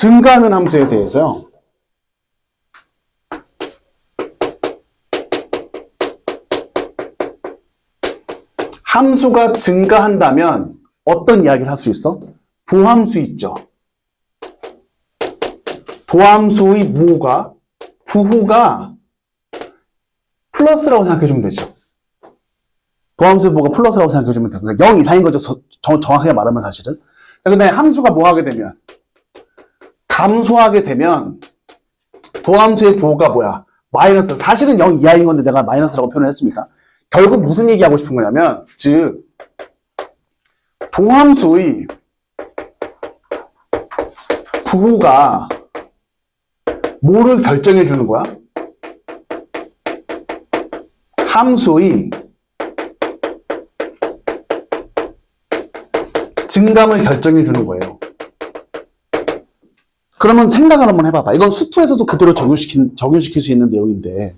증가하는 함수에 대해서요. 함수가 증가한다면 어떤 이야기를 할 수 있어? 도함수 있죠. 도함수의 무호가, 부호가 플러스라고 생각해주면 되죠. 도함수의 부호가 플러스라고 생각해주면 돼요. 그러니까 0 이상인 거죠. 정확하게 말하면 사실은. 자, 근데 함수가 뭐 하게 되면? 감소하게 되면 도함수의 부호가 뭐야? 마이너스. 사실은 0 이하인 건데 내가 마이너스라고 표현을 했습니까? 결국 무슨 얘기하고 싶은 거냐면, 즉 도함수의 부호가 뭐를 결정해 주는 거야? 함수의 증감을 결정해 주는 거예요. 그러면 생각을 한번 해봐봐. 이건 수투에서도 그대로 적용시킬 수 있는 내용인데,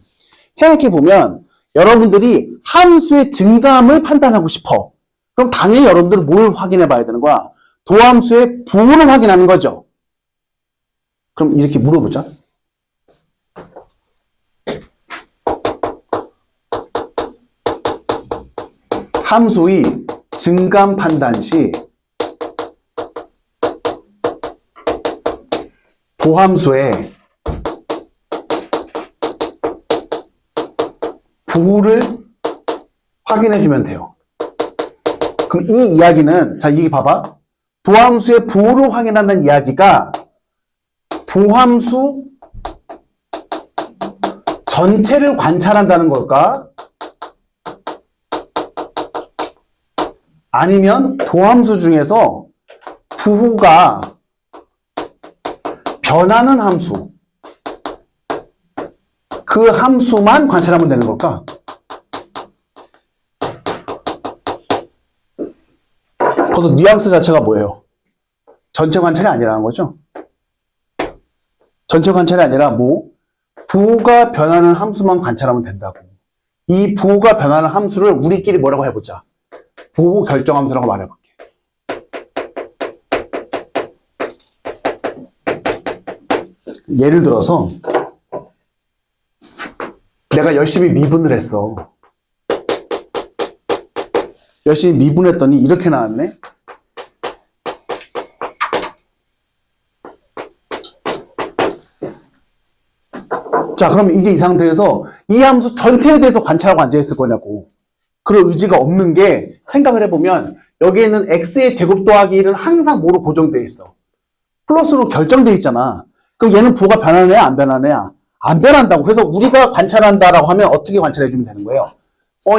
생각해보면 여러분들이 함수의 증감을 판단하고 싶어. 그럼 당연히 여러분들은 뭘 확인해 봐야 되는 거야? 도함수의 부호를 확인하는 거죠. 그럼 이렇게 물어보자. 함수의 증감 판단 시 도함수의 부호를 확인해주면 돼요. 그럼 이 이야기는, 자, 이게 봐봐. 도함수의 부호를 확인한다는 이야기가 도함수 전체를 관찰한다는 걸까? 아니면 도함수 중에서 부호가 변하는 함수, 그 함수만 관찰하면 되는 걸까? 그래서 뉘앙스 자체가 뭐예요? 전체 관찰이 아니라는 거죠. 전체 관찰이 아니라 뭐? 부호가 변하는 함수만 관찰하면 된다고. 이 부호가 변하는 함수를 우리끼리 뭐라고 해보자. 부호 결정함수라고 말해볼게. 예를 들어서 내가 열심히 미분을 했어. 열심히 미분했더니 이렇게 나왔네. 자, 그럼 이제 이 상태에서 이 함수 전체에 대해서 관찰하고 앉아있을 거냐고. 그럴 의지가 없는 게, 생각을 해보면 여기에는 x의 제곱 더하기 1은 항상 뭐로 고정되어 있어? 플러스로 결정되어 있잖아. 그럼 얘는 부호가 변하는 애야, 안 변하는 애야? 안 변한다고. 그래서 우리가 관찰한다라고 하면 어떻게 관찰해주면 되는 거예요?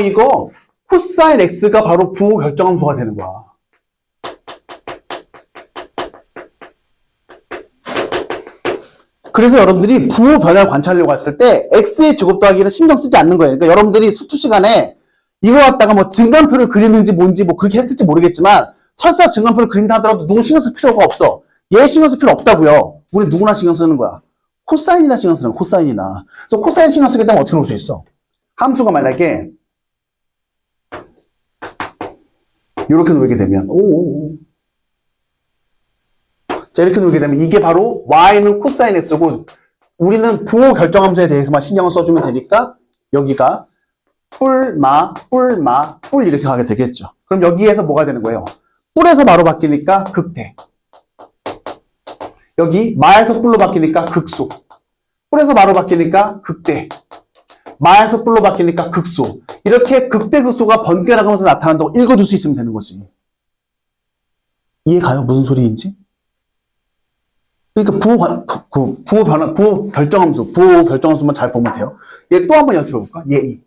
이거 코사인 x가 바로 부호 결정함수가 되는 거야. 그래서 여러분들이 부호 변화를 관찰하려고 했을 때 x의 제곱 더하기는 신경 쓰지 않는 거예요. 그러니까 여러분들이 수투 시간에 이거 갖다가 뭐 증감표를 그리는지 뭔지 뭐 그렇게 했을지 모르겠지만, 설사 증감표를 그린다 하더라도 누구 신경 쓸 필요가 없어. 얘 신경 쓸 필요 없다고요. 우리 누구나 신경 쓰는 거야. 코사인이나 신경 쓰는 거야. 코사인이나. 그래서 코사인 신경 쓰게 되면 어떻게 놓을 수 있어? 함수가 만약에 이렇게 놓게 되면, 자, 이렇게 놓게 되면 이게 바로 y는 코사인 x고, 우리는 부호 결정함수에 대해서만 신경을 써주면 되니까 여기가 뿔, 마, 뿔 이렇게 가게 되겠죠. 그럼 여기에서 뭐가 되는 거예요? 뿔에서 마로 바뀌니까 극대. 여기 마에서 뿔로 바뀌니까 극소. 뿔에서 마로 바뀌니까 극대. 마에서 뿔로 바뀌니까 극소. 이렇게 극대, 극소가 번갈아가면서 나타난다고 읽어줄 수 있으면 되는 거지. 이해가요? 무슨 소리인지? 그러니까 부호 결정함수만 잘 보면 돼요. 얘 또 한번 연습해 볼까? 얘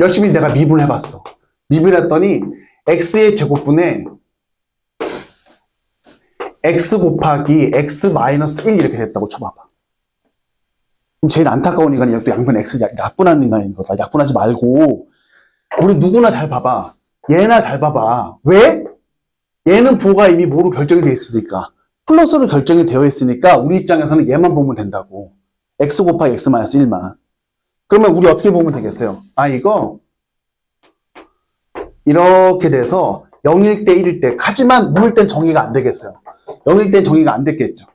열심히 내가 미분을 해봤어. 미분했더니 x의 제곱분에 x 곱하기 x 마이너스 1 이렇게 됐다고 쳐봐봐. 그럼 제일 안타까운 인간이 또 양변 x 약분하는 인간인 거다. 약분하지 말고 우리 누구나 잘 봐봐. 얘나 잘 봐봐. 왜? 얘는 부호가 이미 뭐로 결정이 되어 있으니까, 플러스로 결정이 되어 있으니까 우리 입장에서는 얘만 보면 된다고. x 곱하기 x 마이너스 1만. 그러면 우리 어떻게 보면 되겠어요? 이거 이렇게 돼서 0일 때 1일 때. 하지만 무일 땐 정의가 안 되겠어요. 0일 땐 정의가 안 됐겠죠.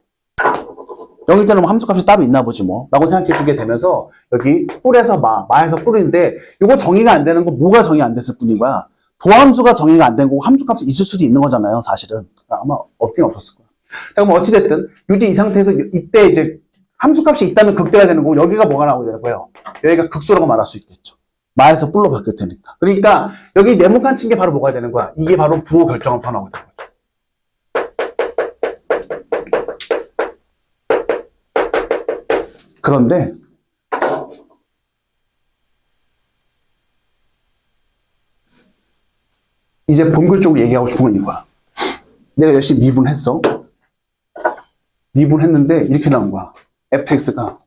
0일 때는 뭐 함수값이 따로 있나 보지 뭐 라고 생각해 주게 되면서 여기 뿔에서 마에서 뿔인데 이거 정의가 안 되는 건 뭐가 정의 안 됐을 뿐인 거야. 도함수가 정의가 안 된 거고 함수값이 있을 수도 있는 거잖아요. 사실은 아마 없긴 없었을 거야. 자, 그럼 어찌됐든 유지 이 상태에서 이때 이제 함수값이 있다면 극대가 되는 거고 여기가 뭐가 나오게 되는 거예요. 여기가 극소라고 말할 수 있겠죠. 마에서 뿔로 바뀔 테니까. 그러니까 여기 네모칸 친 게 바로 뭐가 되는 거야. 이게 바로 부호 결정함수가 나오게 되는 거죠. 그런데 이제 본글적으로 얘기하고 싶은 건 이거야. 내가 열심히 미분했어. 미분했는데 이렇게 나온 거야. fx가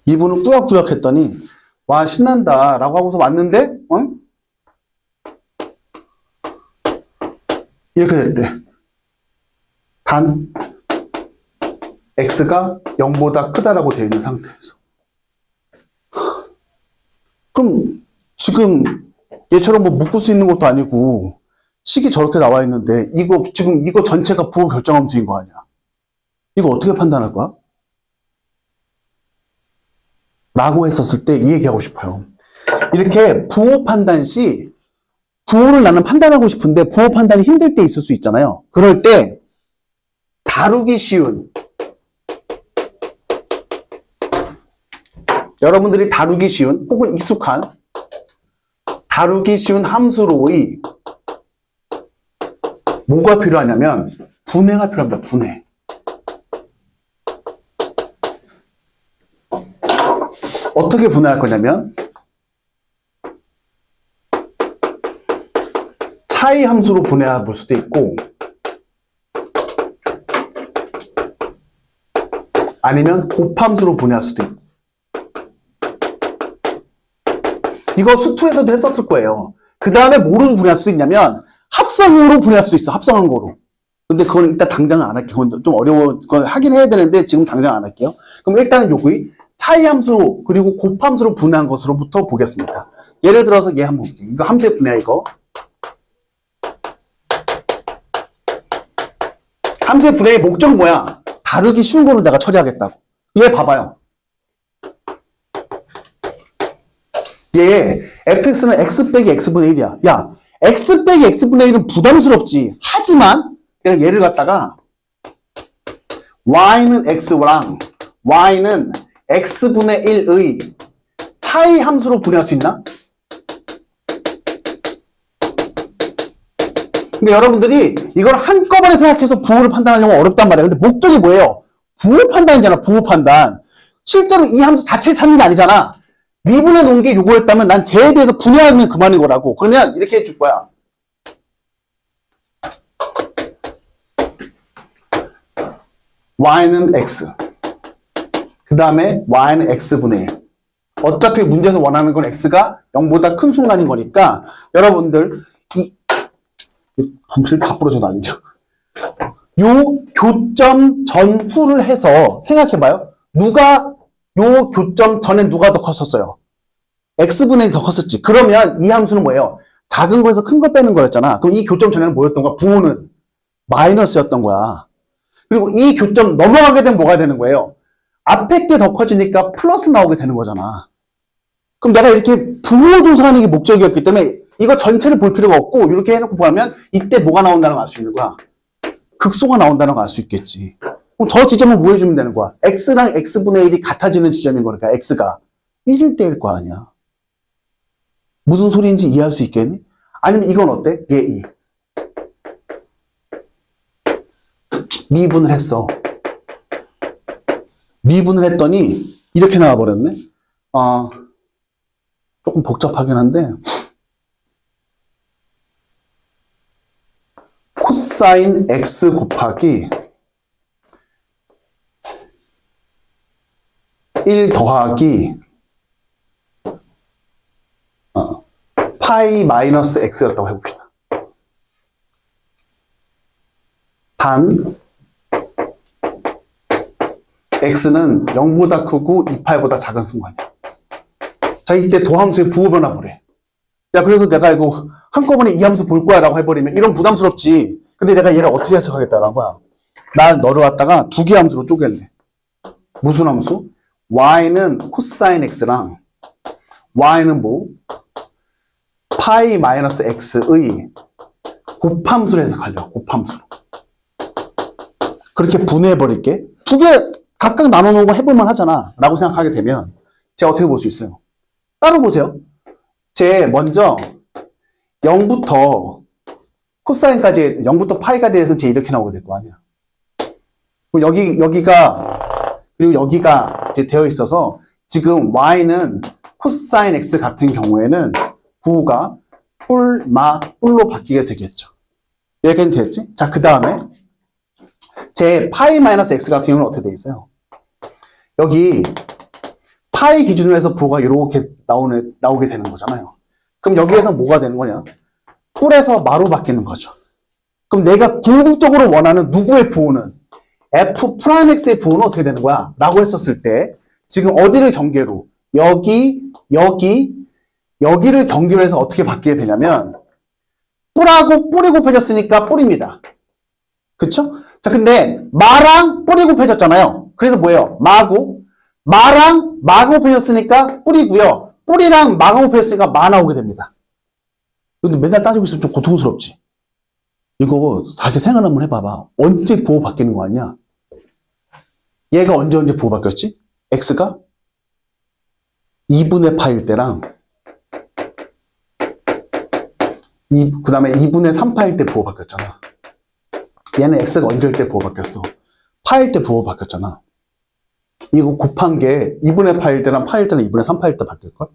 미분을 꾸역꾸역 했더니 와 신난다 라고 하고서 왔는데 이렇게 됐대. 단 x가 0보다 크다라고 되어 있는 상태에서. 그럼 지금 얘처럼 뭐 묶을 수 있는 것도 아니고 식이 저렇게 나와 있는데 지금 이거 전체가 부호 결정함수인 거 아니야. 이거 어떻게 판단할 거야? 라고 했었을 때 이 얘기하고 싶어요. 이렇게 부호 판단 시 부호를 나는 판단하고 싶은데 부호 판단이 힘들 때 있을 수 있잖아요. 그럴 때 다루기 쉬운 여러분들이 다루기 쉬운 혹은 익숙한 다루기 쉬운 함수로의 뭐가 필요하냐면 분해가 필요합니다. 분해. 어떻게 분해할 거냐면 차이 함수로 분해해 볼 수도 있고 아니면 곱함수로 분해할 수도 있고 이거 수투에서도 했었을 거예요. 그 다음에 뭐로 분해할 수 있냐면 합성으로 분해할 수도 있어. 합성한 거로. 근데 그건 일단 당장은 안 할게요. 그건 좀 어려워. 그건 하긴 해야 되는데 지금 당장 안 할게요. 그럼 일단은 요거의 차이 함수로 그리고 곱함수로 분해한 것으로부터 보겠습니다. 예를 들어서 얘 한번 볼게요. 이거 함수의 분해야 이거. 함수의 분해의 목적은 뭐야? 다루기 쉬운 거로 내가 처리하겠다고. 얘 봐봐요. 얘 fx는 x 빼기 x분의 1이야. 야, x 빼기 x분의 1은 부담스럽지. 하지만 내가 얘를 갖다가 y는 x랑 y는 x분의 1의 차이 함수로 분해할 수 있나? 근데 여러분들이 이걸 한꺼번에 생각해서 부호를 판단하려면 어렵단 말이에요. 근데 목적이 뭐예요? 부호 판단이잖아. 부호 판단. 실제로 이 함수 자체를 찾는 게 아니잖아. 미분해 놓은 게 요거였다면 난 쟤에 대해서 분해하면 그만인 거라고. 그러면 이렇게 해줄 거야. y는 x. 그 다음에 y는 x분의 1. 어차피 문제에서 원하는 건 x가 0보다 큰 순간인 거니까 여러분들 이 범실이 다 부러져 다니죠. 요 교점 전후를 해서 생각해봐요. 누가 요 교점 전에 누가 더 컸었어요? x분의 1이 더 컸었지. 그러면 이 함수는 뭐예요? 작은 거에서 큰 거 빼는 거였잖아. 그럼 이 교점 전에는 뭐였던 거야? 부호는 마이너스였던 거야. 그리고 이 교점 넘어가게 되면 뭐가 되는 거예요? 앞에 게 더 커지니까 플러스 나오게 되는 거잖아. 그럼 내가 이렇게 부호 조사하는 게 목적이었기 때문에 이거 전체를 볼 필요가 없고 이렇게 해놓고 보면 이때 뭐가 나온다는 걸 알 수 있는 거야. 극소가 나온다는 걸 알 수 있겠지. 그럼 저 지점을 뭐 해주면 되는 거야? x랑 x분의 1이 같아지는 지점인 거니까 x가 1일 때일 거 아니야. 무슨 소리인지 이해할 수 있겠니? 아니면 이건 어때? 얘 미분을 했어. 미분을 했더니 이렇게 나와버렸네. 조금 복잡하긴 한데 코사인 x 곱하기 1 더하기 파이 마이너스 x였다고 해봅시다. 단 x는 0보다 크고 2파이보다 작은 순간이야. 자, 이때 도함수의 부호 변화 보래. 야, 그래서 내가 이거 한꺼번에 이 함수 볼 거야 라고 해버리면 이런 부담스럽지. 근데 내가 얘를 어떻게 해석하겠다는 거야? 난 너를 갖다가 두 개 함수로 쪼갤래. 무슨 함수? y는 코사인 x랑 y는 뭐? 파이 마이너스 x의 곱함수로 해석하려고. 곱함수로. 그렇게 분해해버릴게. 두 개 각각 나눠놓은 거 해볼만 하잖아 라고 생각하게 되면 제가 어떻게 볼 수 있어요? 따로 보세요. 제 먼저 0부터 코사인까지 0부터 파이까지 해서 제 이렇게 나오게 될 거 아니야. 여기가 그리고 여기가 이제 되어 있어서 지금 y는 코사인 x 같은 경우에는 부호가 뿔로 바뀌게 되겠죠. 여기까지 됐지? 자, 그 다음에 제 파이 마이너스 x 같은 경우는 어떻게 되어 있어요? 여기 파이 기준으로 해서 부호가 이렇게 나오게 되는 거잖아요. 그럼 여기에서 뭐가 되는 거냐? 뿔에서 마로 바뀌는 거죠. 그럼 내가 궁극적으로 원하는 누구의 부호는 f 프라임 x의 부호는 어떻게 되는 거야? 라고 했었을 때 지금 어디를 경계로? 여기를 경계로 해서 어떻게 바뀌게 되냐면 뿔하고 뿔이 곱해졌으니까 뿔입니다. 그쵸? 자, 근데 마랑 뿔이 곱해졌잖아요. 그래서 뭐예요? 마랑 마가 곱해졌으니까 뿔이고요. 뿔이랑 마가 곱해졌으니까 마 나오게 됩니다. 근데 맨날 따지고 있으면 좀 고통스럽지? 이거 다시 생각 한번 해봐봐. 언제 부호 바뀌는 거 아니야? 얘가 언제 부호 바뀌었지? x가 2분의 파일 때랑 그 다음에 2분의 3파일 때 부호 바뀌었잖아. 얘는 x가 언제일 때 부호 바뀌었어? 파일 때 부호 바뀌었잖아. 이거 곱한 게 2분의 파일 때랑 파일 때랑 2분의 3파일 때 바뀔걸?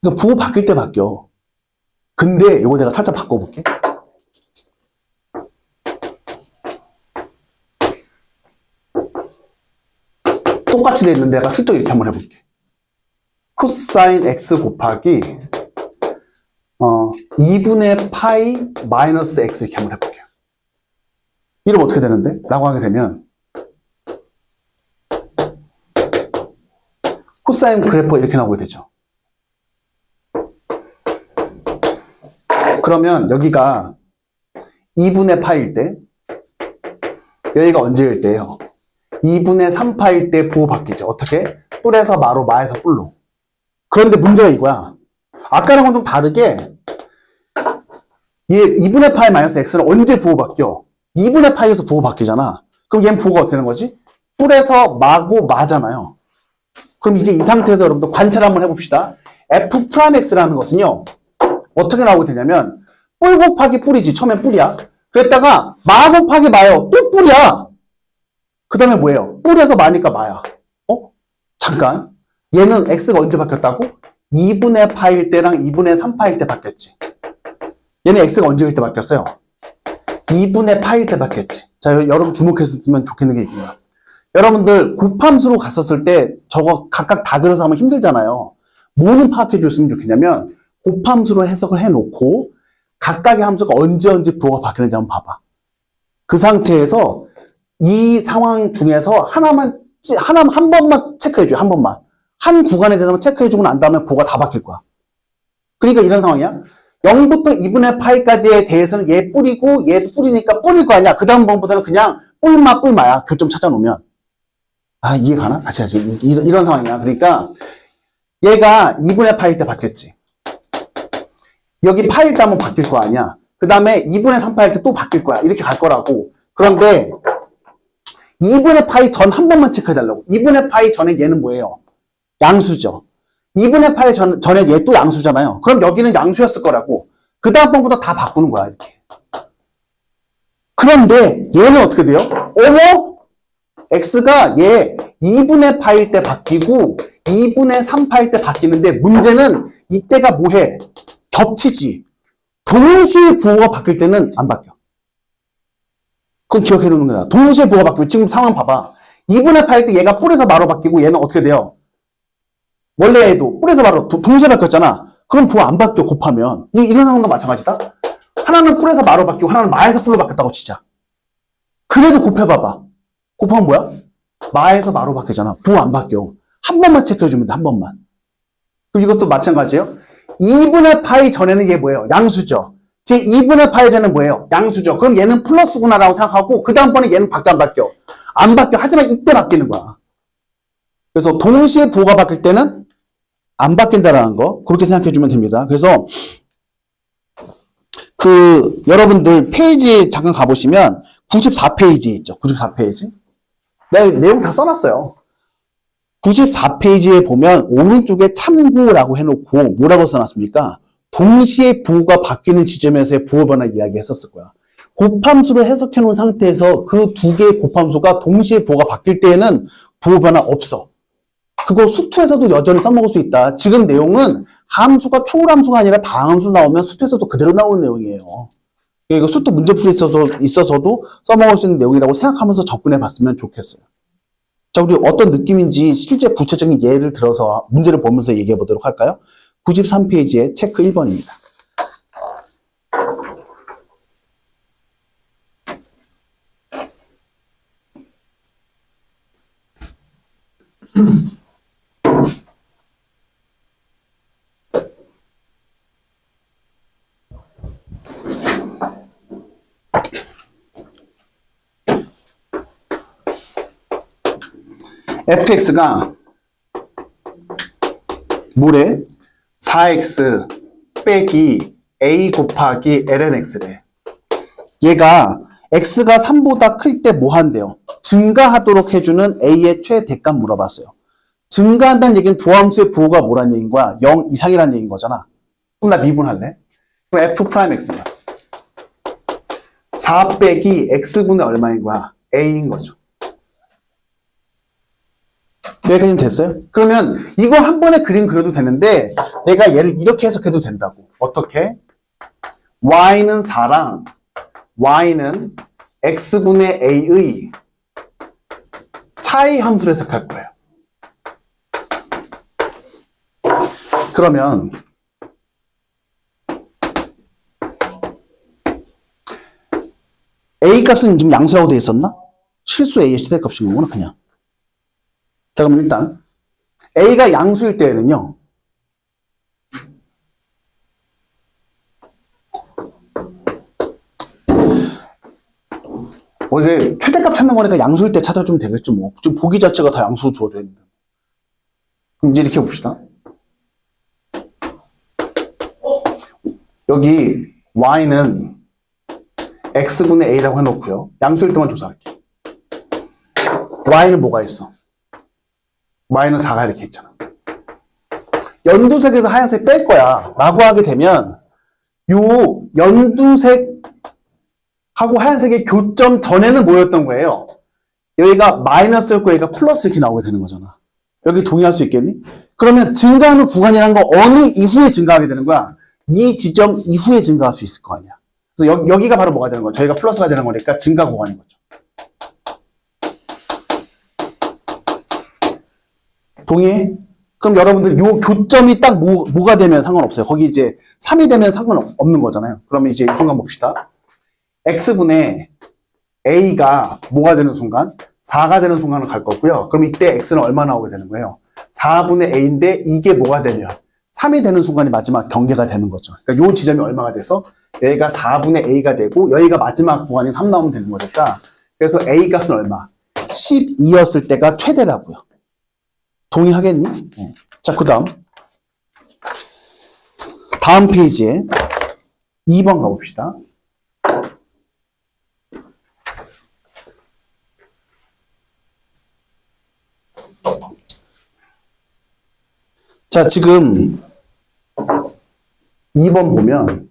그러니까 부호 바뀔 때 바뀌어. 근데 이거 내가 살짝 바꿔볼게. 똑같이 돼 있는데 내가 슬쩍 이렇게 한번 해볼게. 코사인 x 곱하기 2분의 파이 마이너스 x 이렇게 한번 해볼게요. 이러면 어떻게 되는데? 라고 하게 되면 코사인 그래프가 이렇게 나오게 되죠. 그러면 여기가 2분의 파일 때 여기가 언제일 때예요? 2분의 3파일 때 부호 바뀌죠. 어떻게? 뿔에서 마로, 마에서 뿔로. 그런데 문제가 이거야. 아까랑은 좀 다르게 얘 2분의 파이 마이너스 x는 언제 부호 바뀌어? 2분의 파이에서 부호 바뀌잖아. 그럼 얘는 부호가 어떻게 되는 거지? 뿔에서 마고 마잖아요. 그럼 이제 이 상태에서 여러분들 관찰 한번 해봅시다. f 프라임 x라는 것은요. 어떻게 나오게 되냐면 뿔 곱하기 뿔이지. 처음엔 뿔이야. 그랬다가 마 곱하기 마요. 또 뿔이야. 그 다음에 뭐예요? 뿔에서 마니까 마야. 잠깐. 얘는 x가 언제 바뀌었다고? 2분의 파일 때랑 2분의 3파일 때 바뀌었지. 얘는 x가 언제일 때 바뀌었어요? 2분의 파일 때 바뀌었지. 자, 여러분 주목했으면 좋겠는 게 있구나. 여러분들 곱함수로 갔었을 때 저거 각각 다 그려서 하면 힘들잖아요. 뭐는 파악해 줬으면 좋겠냐면 곱함수로 해석을 해놓고 각각의 함수가 언제 부호가 바뀌는지 한번 봐봐. 그 상태에서 이 상황 중에서 한 번만 체크해줘요. 한 번만. 한 구간에 대해서만 체크해주고 난 다음에 부호가 다 바뀔 거야. 그러니까 이런 상황이야. 0부터 2분의 파이까지에 대해서는 얘 뿔이고 얘도 뿔이니까 뿔일 거 아니야. 그 다음 번부터는 그냥 뿔마야. 교점 찾아놓으면. 아, 이해 가나? 다시 하지. 이런 상황이야. 그러니까 얘가 2분의 파일 때 바뀌었지. 여기 파일 때 한번 바뀔 거 아니야. 그 다음에 2분의 3파일 때 또 바뀔 거야. 이렇게 갈 거라고. 그런데 2분의 파이 전 한 번만 체크해달라고. 2분의 파이 전에 얘는 뭐예요? 양수죠. 2분의 파이 전에 얘 또 양수잖아요. 그럼 여기는 양수였을 거라고. 그 다음 번부터 다 바꾸는 거야. 이렇게. 그런데 얘는 어떻게 돼요? 어머? x가 얘 2분의 파일 때 바뀌고 2분의 3파일 때 바뀌는데 문제는 이때가 뭐해? 겹치지. 동시에 부호가 바뀔 때는 안 바뀌어. 그건 기억해 놓는 거야. 동시에 부호가 바뀌면 지금 상황 봐봐. 2분의 파일 때 얘가 뿔에서 마로 바뀌고 얘는 어떻게 돼요? 원래 얘도 뿔에서 마로 동시에 바뀌었잖아. 그럼 부호 안 바뀌어 곱하면. 이런 상황도 마찬가지다. 하나는 뿔에서 마로 바뀌고 하나는 마에서 뿔로 바뀌었다고 치자. 그래도 곱해봐봐. 곱하면 뭐야? 마에서 마로 바뀌잖아. 부호 안 바뀌어. 한 번만 체크해주면 돼. 한 번만. 그럼 이것도 마찬가지예요. 2분의 파이 전에는 이게 뭐예요? 양수죠. 제 2분의 파이 전에는 뭐예요? 양수죠. 그럼 얘는 플러스구나라고 생각하고 그 다음번에 얘는 바뀌어 안 바뀌어? 안 바뀌어. 하지만 이때 바뀌는 거야. 그래서 동시에 부호가 바뀔 때는 안 바뀐다라는 거 그렇게 생각해 주면 됩니다. 그래서 여러분들 페이지 잠깐 가보시면 94페이지 있죠. 94페이지. 내가 내용 다 써놨어요. 94페이지에 보면 오른쪽에 참고라고 해놓고 뭐라고 써놨습니까? 동시에 부호가 바뀌는 지점에서의 부호 변화 이야기 했었을 거야. 곱함수로 해석해 놓은 상태에서 그 두 개의 곱함수가 동시에 부호가 바뀔 때에는 부호 변화 없어. 그거 수투에서도 여전히 써먹을 수 있다. 지금 내용은 함수가 초월함수가 아니라 다항함수 나오면 수투에서도 그대로 나오는 내용이에요. 이거 수투 문제풀이 있어서도 써먹을 수 있는 내용이라고 생각하면서 접근해 봤으면 좋겠어요. 자, 우리 어떤 느낌인지 실제 구체적인 예를 들어서 문제를 보면서 얘기해 보도록 할까요? 93페이지에 체크 1번입니다. fx가 뭐래? 4x 빼기 a 곱하기 lnx래. 얘가 x가 3보다 클 때 뭐 한대요? 증가하도록 해주는 a의 최대값 물어봤어요. 증가한다는 얘기는 도함수의 부호가 뭐란 얘기인 거야? 0 이상이란 얘기인 거잖아. 그럼 나 미분할래? 그럼 f'x가 4 빼기 x분의 얼마인 거야? a인 거죠. 여기까지는 됐어요? 그러면 이거 한 번에 그림 그려도 되는데 내가 얘를 이렇게 해석해도 된다고. 어떻게? y는 4랑 y는 x분의 a의 차이 함수를 해석할 거예요. 그러면 a 값은 지금 양수라고 되어 있었나? 실수 a의 최대값인 거구나 그냥. 자, 그럼 일단 a가 양수일 때에는요. 이게 최대값 찾는 거니까 양수일 때 찾아주면 되겠죠. 뭐. 지금 보기 자체가 다 양수로 주어져 있는데. 그럼 이제 이렇게 봅시다. 여기 y는 x분의 a라고 해놓고요. 양수일 때만 조사할게요. y는 뭐가 있어? y는 4가 이렇게 있잖아. 연두색에서 하얀색 뺄 거야 라고 하게 되면 요 연두색하고 하얀색의 교점 전에는 뭐였던 거예요? 여기가 마이너스였고 여기가 플러스 이렇게 나오게 되는 거잖아. 여기 동의할 수 있겠니? 그러면 증가하는 구간이라는 거 어느 이후에 증가하게 되는 거야? 이 지점 이후에 증가할 수 있을 거 아니야. 그래서 여기가 바로 뭐가 되는 거야? 저희가 플러스가 되는 거니까 증가 구간인 거죠. 동의해? 그럼 여러분들 요 교점이 딱 뭐가 되면 상관없어요. 거기 이제 3이 되면 상관없는 거잖아요. 그러면 이제 이 순간 봅시다. x분의 a가 뭐가 되는 순간? 4가 되는 순간을 갈 거고요. 그럼 이때 x는 얼마 나오게 되는 거예요? 4분의 a인데 이게 뭐가 되면 3이 되는 순간이 마지막 경계가 되는 거죠. 그러니까 요 지점이 얼마가 돼서 여기가 4분의 a가 되고 여기가 마지막 구간이 3 나오면 되는 거니까 그래서 a 값은 얼마? 12였을 때가 최대라고요. 동의하겠니? 네. 자, 그 다음 페이지에 2번 가봅시다. 자, 지금 2번 보면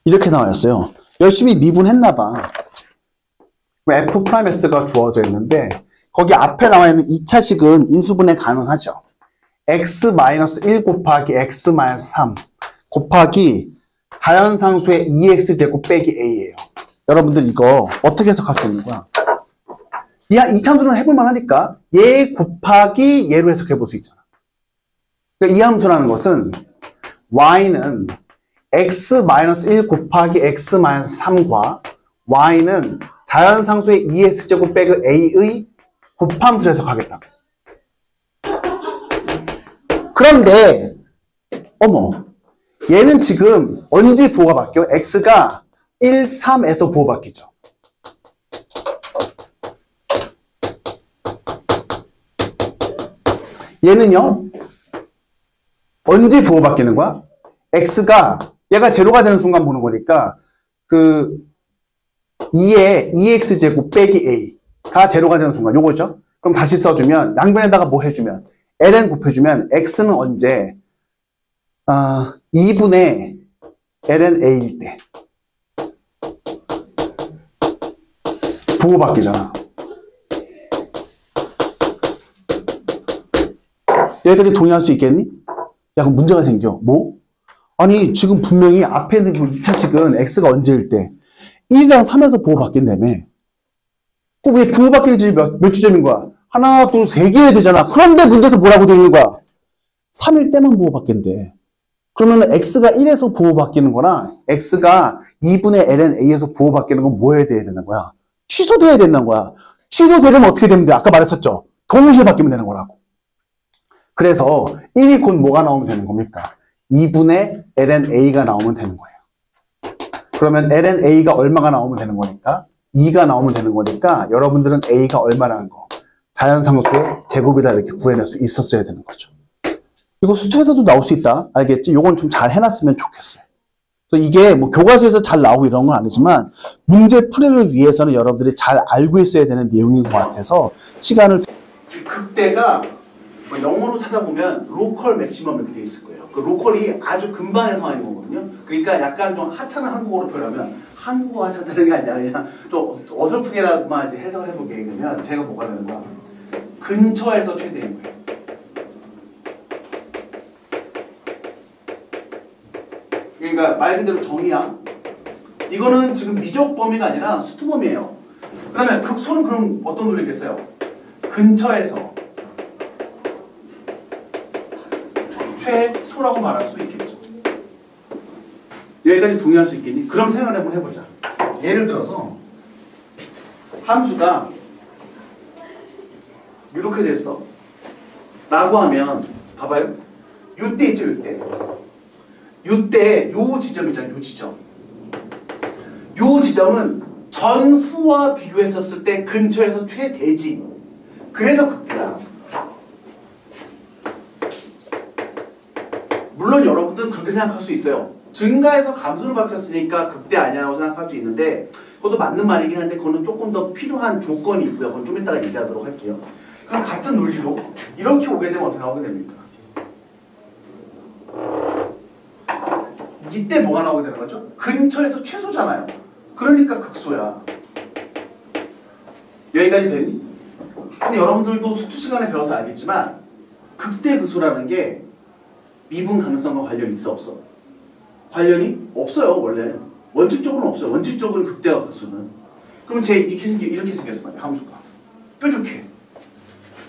이렇게 나와 있어요. 열심히 미분했나봐. f's가 주어져 있는데 거기 앞에 나와 있는 2차식은 인수분해 가능하죠. x-1 곱하기 x-3 곱하기 자연상수의 2x제곱 빼기 a예요. 여러분들 이거 어떻게 해석할 수 있는 거야? 이 참수는 해볼만 하니까 얘 곱하기 얘로 해석해 볼 수 있잖아. 그러니까 이 함수라는 것은 y는 x-1 곱하기 x-3과 y는 자연상수의 2x제곱 빼기 a의 곱함수를 해석하겠다. 그런데 어머, 얘는 지금 언제 부호가 바뀌어? x가 1, 3에서 부호 바뀌죠. 얘는요, 언제 부호 바뀌는 거야? x가, 얘가 제로가 되는 순간 보는 거니까, 2에 2x제곱 빼기 a가 제로가 되는 순간, 요거죠? 그럼 다시 써주면, 양변에다가 뭐 해주면, ln 곱해주면, x는 언제, 2분의 ln a일 때. 부호 바뀌잖아. 여기까지 동의할 수 있겠니? 야, 그럼 문제가 생겨. 뭐? 아니, 지금 분명히 앞에 있는 그 2차식은 x가 언제일 때 1이랑 3에서 부호 바뀐다며. 그럼 왜 부호 바뀌는 지점이 몇 지점인 거야? 하나, 둘, 세 개여야 되잖아. 그런데 문제에서 뭐라고 돼 있는 거야? 3일 때만 부호 바뀐대. 그러면 x가 1에서 부호 바뀌는 거랑 x가 2분의 ln a에서 부호 바뀌는 건 뭐 해야 되는 거야? 취소돼야 되는 거야. 취소되려면 어떻게 되면 돼? 아까 말했었죠. 동시에 바뀌면 되는 거라고. 그래서 1이 곧 뭐가 나오면 되는 겁니까? 2분의 ln a가 나오면 되는 거예요. 그러면 ln a가 얼마가 나오면 되는 거니까? 2가 나오면 되는 거니까 여러분들은 a가 얼마라는 거 자연상수의 제곱이다 이렇게 구해낼 수 있었어야 되는 거죠. 이거 수투에서도 나올 수 있다. 알겠지? 요건 좀 잘 해놨으면 좋겠어요. 그래서 이게 뭐 교과서에서 잘 나오고 이런 건 아니지만 문제 풀이를 위해서는 여러분들이 잘 알고 있어야 되는 내용인 것 같아서 시간을 극대가 뭐 영어로 찾아보면 로컬 맥시멈 이렇게 돼 있을 거예요. 그 로컬이 아주 근방의 상황인 거거든요. 그러니까 약간 좀 하찮은 한국어로 표현하면 한국어 하찮다는 게 아니라 그냥 좀 어설프게라만 이제 해석을 해보게 되면 제가 뭐가 되는 거야? 근처에서 최대인 거예요. 그러니까 말 그대로 정의야. 이거는 지금 미적 범위가 아니라 수투 범위예요. 그러면 극소는 그럼 어떤 논리겠어요? 근처에서 최소라고 말할 수 있겠죠. 여기까지 동의할 수 있겠니? 그럼 생각을 한번 해보자. 예를 들어서 함수가 이렇게 됐어 라고 하면 봐봐요. 요때 있죠. 요때 요 지점 있잖아요. 요 지점. 요 지점은 전후와 비교했었을 때 근처에서 최대지. 그래서 극대야. 물론 여러분들은 그렇게 생각할 수 있어요. 증가해서 감소로 바뀌었으니까 극대 아니라고 생각할 수 있는데 그것도 맞는 말이긴 한데 그거는 조금 더 필요한 조건이 있고요. 그건 좀 이따가 얘기하도록 할게요. 그럼 같은 논리로 이렇게 오게 되면 어떻게 나오게 됩니까? 이때 뭐가 나오게 되는 거죠? 근처에서 최소잖아요. 그러니까 극소야. 여기까지 되니? 근데 여러분들도 수투 시간에 배워서 알겠지만 극대 극소라는 게 미분 가능성과 관련이 있어 없어? 관련이 없어요. 원래 원칙적으로는 없어요. 원칙적으로는 극대와 극소는. 그러면 이렇게 생겼어 말이야. 함수가 뾰족해.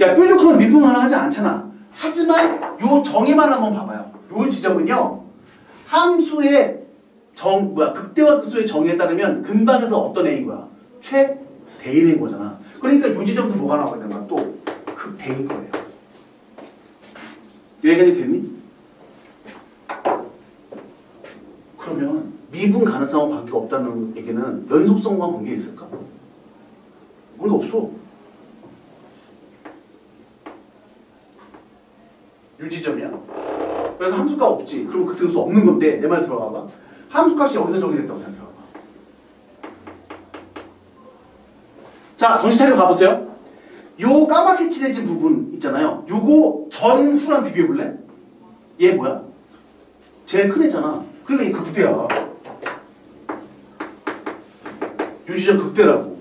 야, 뾰족하면 미분 가능하지 않잖아. 하지만 요 정의만 한번 봐봐요. 요 지점은요 함수의 극대와 극소의 정의에 따르면 근방에서 어떤 A인 거야? 최대인 거잖아. 그러니까 이 지점도 뭐가 나와야 되는 거야? 또 극대인 거예요. 여기까지 됐니? 그러면 미분 가능성과 관계가 없다는 얘기는 연속성과 관계 있을까? 관계 없어. 이 지점이야. 그래서 함수가 없지. 그럼 그 등수 없는 건데 내 말 들어봐봐. 함수값이 여기서 정의됐다고 생각해봐봐. 자, 정신 차리고 가보세요. 요 까맣게 칠해진 부분 있잖아요. 요거 전후랑 비교해볼래? 얘 뭐야? 제일 큰 애잖아. 그러니까 얘 극대야. 요 지점 극대라고.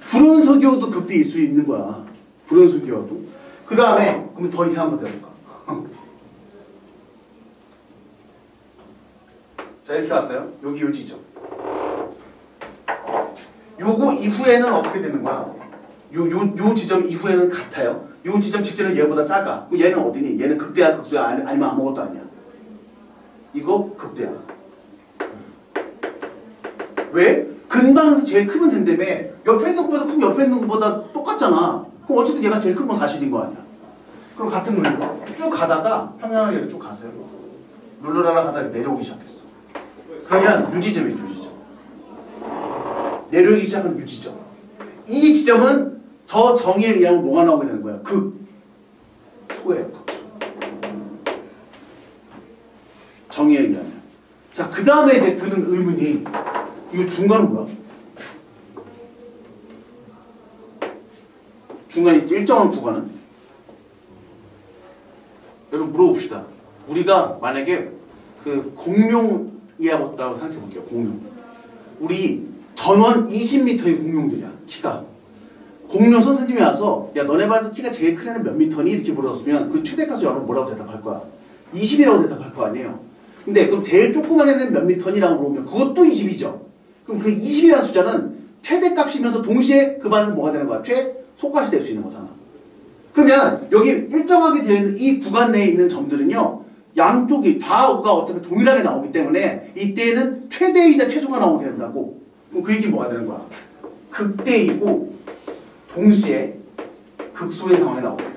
불온석이어도 극대일 수 있는 거야. 불온석이어도. 그 다음에 그러면 더 이상한 거 해볼까? 자, 이렇게 왔어요. 여기 요 지점. 요거 이후에는 어떻게 되는 거야? 요 지점 이후에는 같아요. 요 지점 직전은 얘보다 작아. 그럼 얘는 어디니? 얘는 극대야, 극소야? 아니면 아무것도 아니야? 이거 극대야. 왜? 근방에서 제일 크면 된다며. 옆에 있는 것보다 크고 옆에 있는 것보다 똑같잖아. 그럼 어쨌든 얘가 제일 큰 건 사실인 거 아니야? 그럼 같은 논리로 쭉 가다가 평행하게 쭉 갔어요. 눌러라라 하다가 내려오기 시작했어. 그러면 유지점이죠, 유지점. 내려오기 시작한 유지점. 이 지점은 저 정의에 의하면 뭐가 나오게 되는 거야? 극소예요, 극소. 정의에 의하면. 자, 그 다음에 이제 드는 의문이, 이거 중간은 뭐야? 중간이 일정한 구간은? 여러분 물어봅시다. 우리가 만약에 그 공룡 이해하고 생각해 볼게요. 공룡. 우리 전원 20m의 공룡들이야. 키가. 공룡 선생님이 와서 야 너네 반에서 키가 제일 큰 애는 몇 미터니? 이렇게 물어봤으면 그 최대값을 여러분 뭐라고 대답할 거야? 20이라고 대답할 거 아니에요. 근데 그럼 제일 조그만 애는 몇 미터니라고 물어보면 그것도 20이죠. 그럼 그 20이라는 숫자는 최대값이면서 동시에 그 반에서 뭐가 되는 거야? 최소값이 될 수 있는 거잖아. 그러면 여기 일정하게 되어 있는 이 구간 내에 있는 점들은요. 양쪽이 좌우가 어차피 동일하게 나오기 때문에 이때는 최대이자 최소가 나오게 된다고. 그럼 그 얘기는 뭐가 되는 거야? 극대이고 동시에 극소의 상황이 나오게 돼요.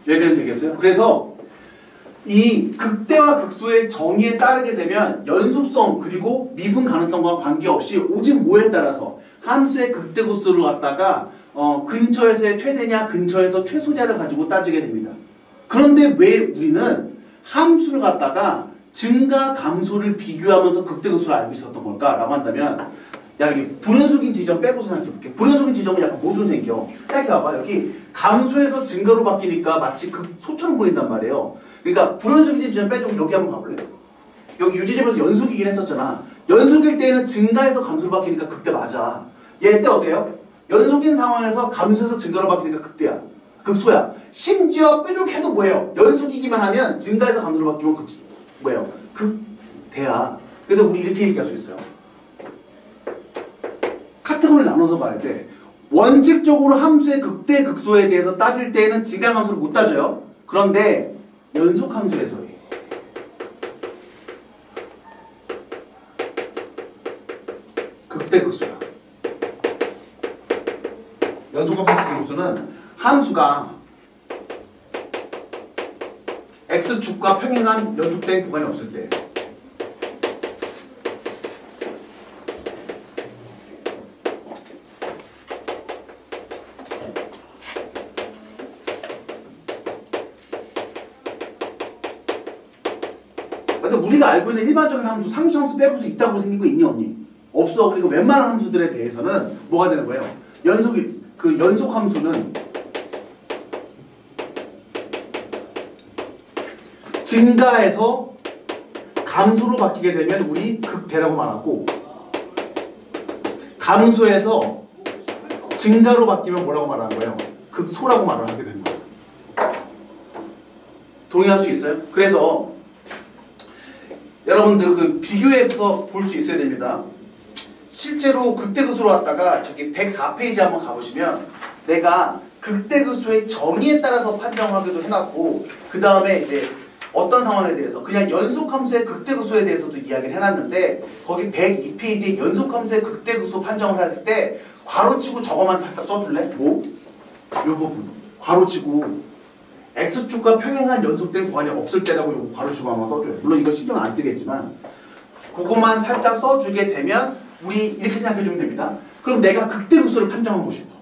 여기까지 되겠어요? 그래서 이 극대와 극소의 정의에 따르게 되면 연속성 그리고 미분 가능성과 관계없이 오직 뭐에 따라서 함수의 극대 극소를 갖다가 근처에서의 최대냐 근처에서 최소냐를 가지고 따지게 됩니다. 그런데 왜 우리는 함수를 갖다가 증가 감소를 비교하면서 극대 극소를 알고 있었던 걸까? 라고 한다면 야 여기 불연속인 지점 빼고서 생각해볼게. 불연속인 지점은 약간 무슨 생겨? 이렇게 와봐. 여기 감소에서 증가로 바뀌니까 마치 극소처럼 보인단 말이에요. 그러니까 불연속인 지점 빼주고 여기 한번 가볼래? 여기 유지점에서 연속이긴 했었잖아. 연속일 때는 증가에서 감소로 바뀌니까 극대 맞아. 얘 때 어때요? 연속인 상황에서 감소에서 증가로 바뀌니까 극대야. 극소야. 심지어 뾰족해도 뭐예요? 연속이기만 하면 증가에서 감소로 바뀌면 뭐예요? 극대야. 그래서 우리 이렇게 얘기할 수 있어요. 카테고리를 나눠서 말할 때 원칙적으로 함수의 극대 극소에 대해서 따질 때에는 증가 감소를 못 따져요. 그런데 연속 함수에서의 극대 극소야. 연속 함수 극대 극소는 함수가 x축과 평행한 연속된 구간이 없을 때 근데 우리가 알고 있는 일반적인 함수, 상수함수 빼고서 있다고 생긴 거 있니 없니? 없어. 그리고 웬만한 함수들에 대해서는 뭐가 되는 거예요? 연속 함수는 증가해서 감소로 바뀌게 되면 우리 극대라고 말하고 감소해서 증가로 바뀌면 뭐라고 말하는 거예요? 극소라고 말을 하게 되는 거예요. 동의할 수 있어요? 그래서 여러분들 그 비교해서 볼 수 있어야 됩니다. 실제로 극대극소로 왔다가 저기 104페이지 한번 가보시면 내가 극대극소의 정의에 따라서 판정하기도 해놨고 그 다음에 이제 어떤 상황에 대해서 그냥 연속함수의 극대극소에 대해서도 이야기를 해놨는데 거기 102페이지에 연속함수의 극대극소 판정을 했을 때 괄호치고 저거만 살짝 써줄래? 뭐? 요 부분 괄호치고 x축과 평행한 연속된 구간이 없을 때라고 요거 괄호치고 한번 써줘요. 물론 이거 신경 안 쓰겠지만 그것만 살짝 써주게 되면 우리 이렇게 생각해주면 됩니다. 그럼 내가 극대극소를 판정하고 싶어.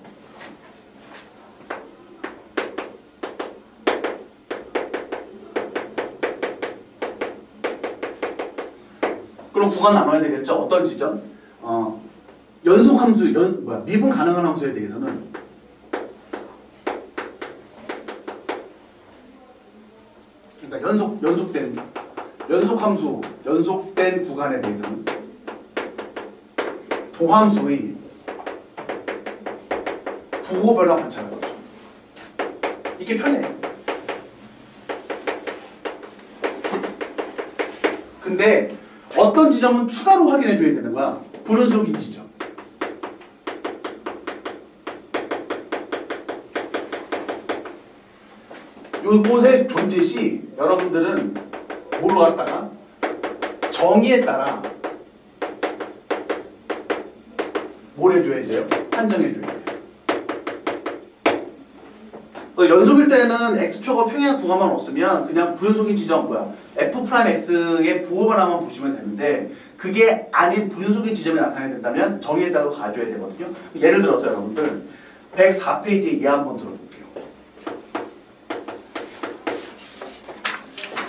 그럼 구간 나눠야 되겠죠? 어떤 지점? 연속함수, 미분 가능한 함수에 대해서는 그러니까 연속함수, 연속된 구간에 대해서는 도함수의 부호별로 관찰하는 거죠. 이게 편해. 근데 어떤 지점은 추가로 확인해줘야 되는 거야. 불연속인 지점. 요것의 존재시 여러분들은 뭘로 갖다가 정의에 따라 뭘 해줘야 돼요? 판정해줘야 돼요. 연속일 때는 x축하고 평행한 구간만 없으면 그냥 불연속인 지점 뭐야 f'x의 부호만 한번 보시면 되는데 그게 아닌 불연속인 지점이 나타나게 된다면 정의에 따라 가져야 되거든요. 예를 들어서 여러분들 104페이지에 이해 한번 들어볼게요.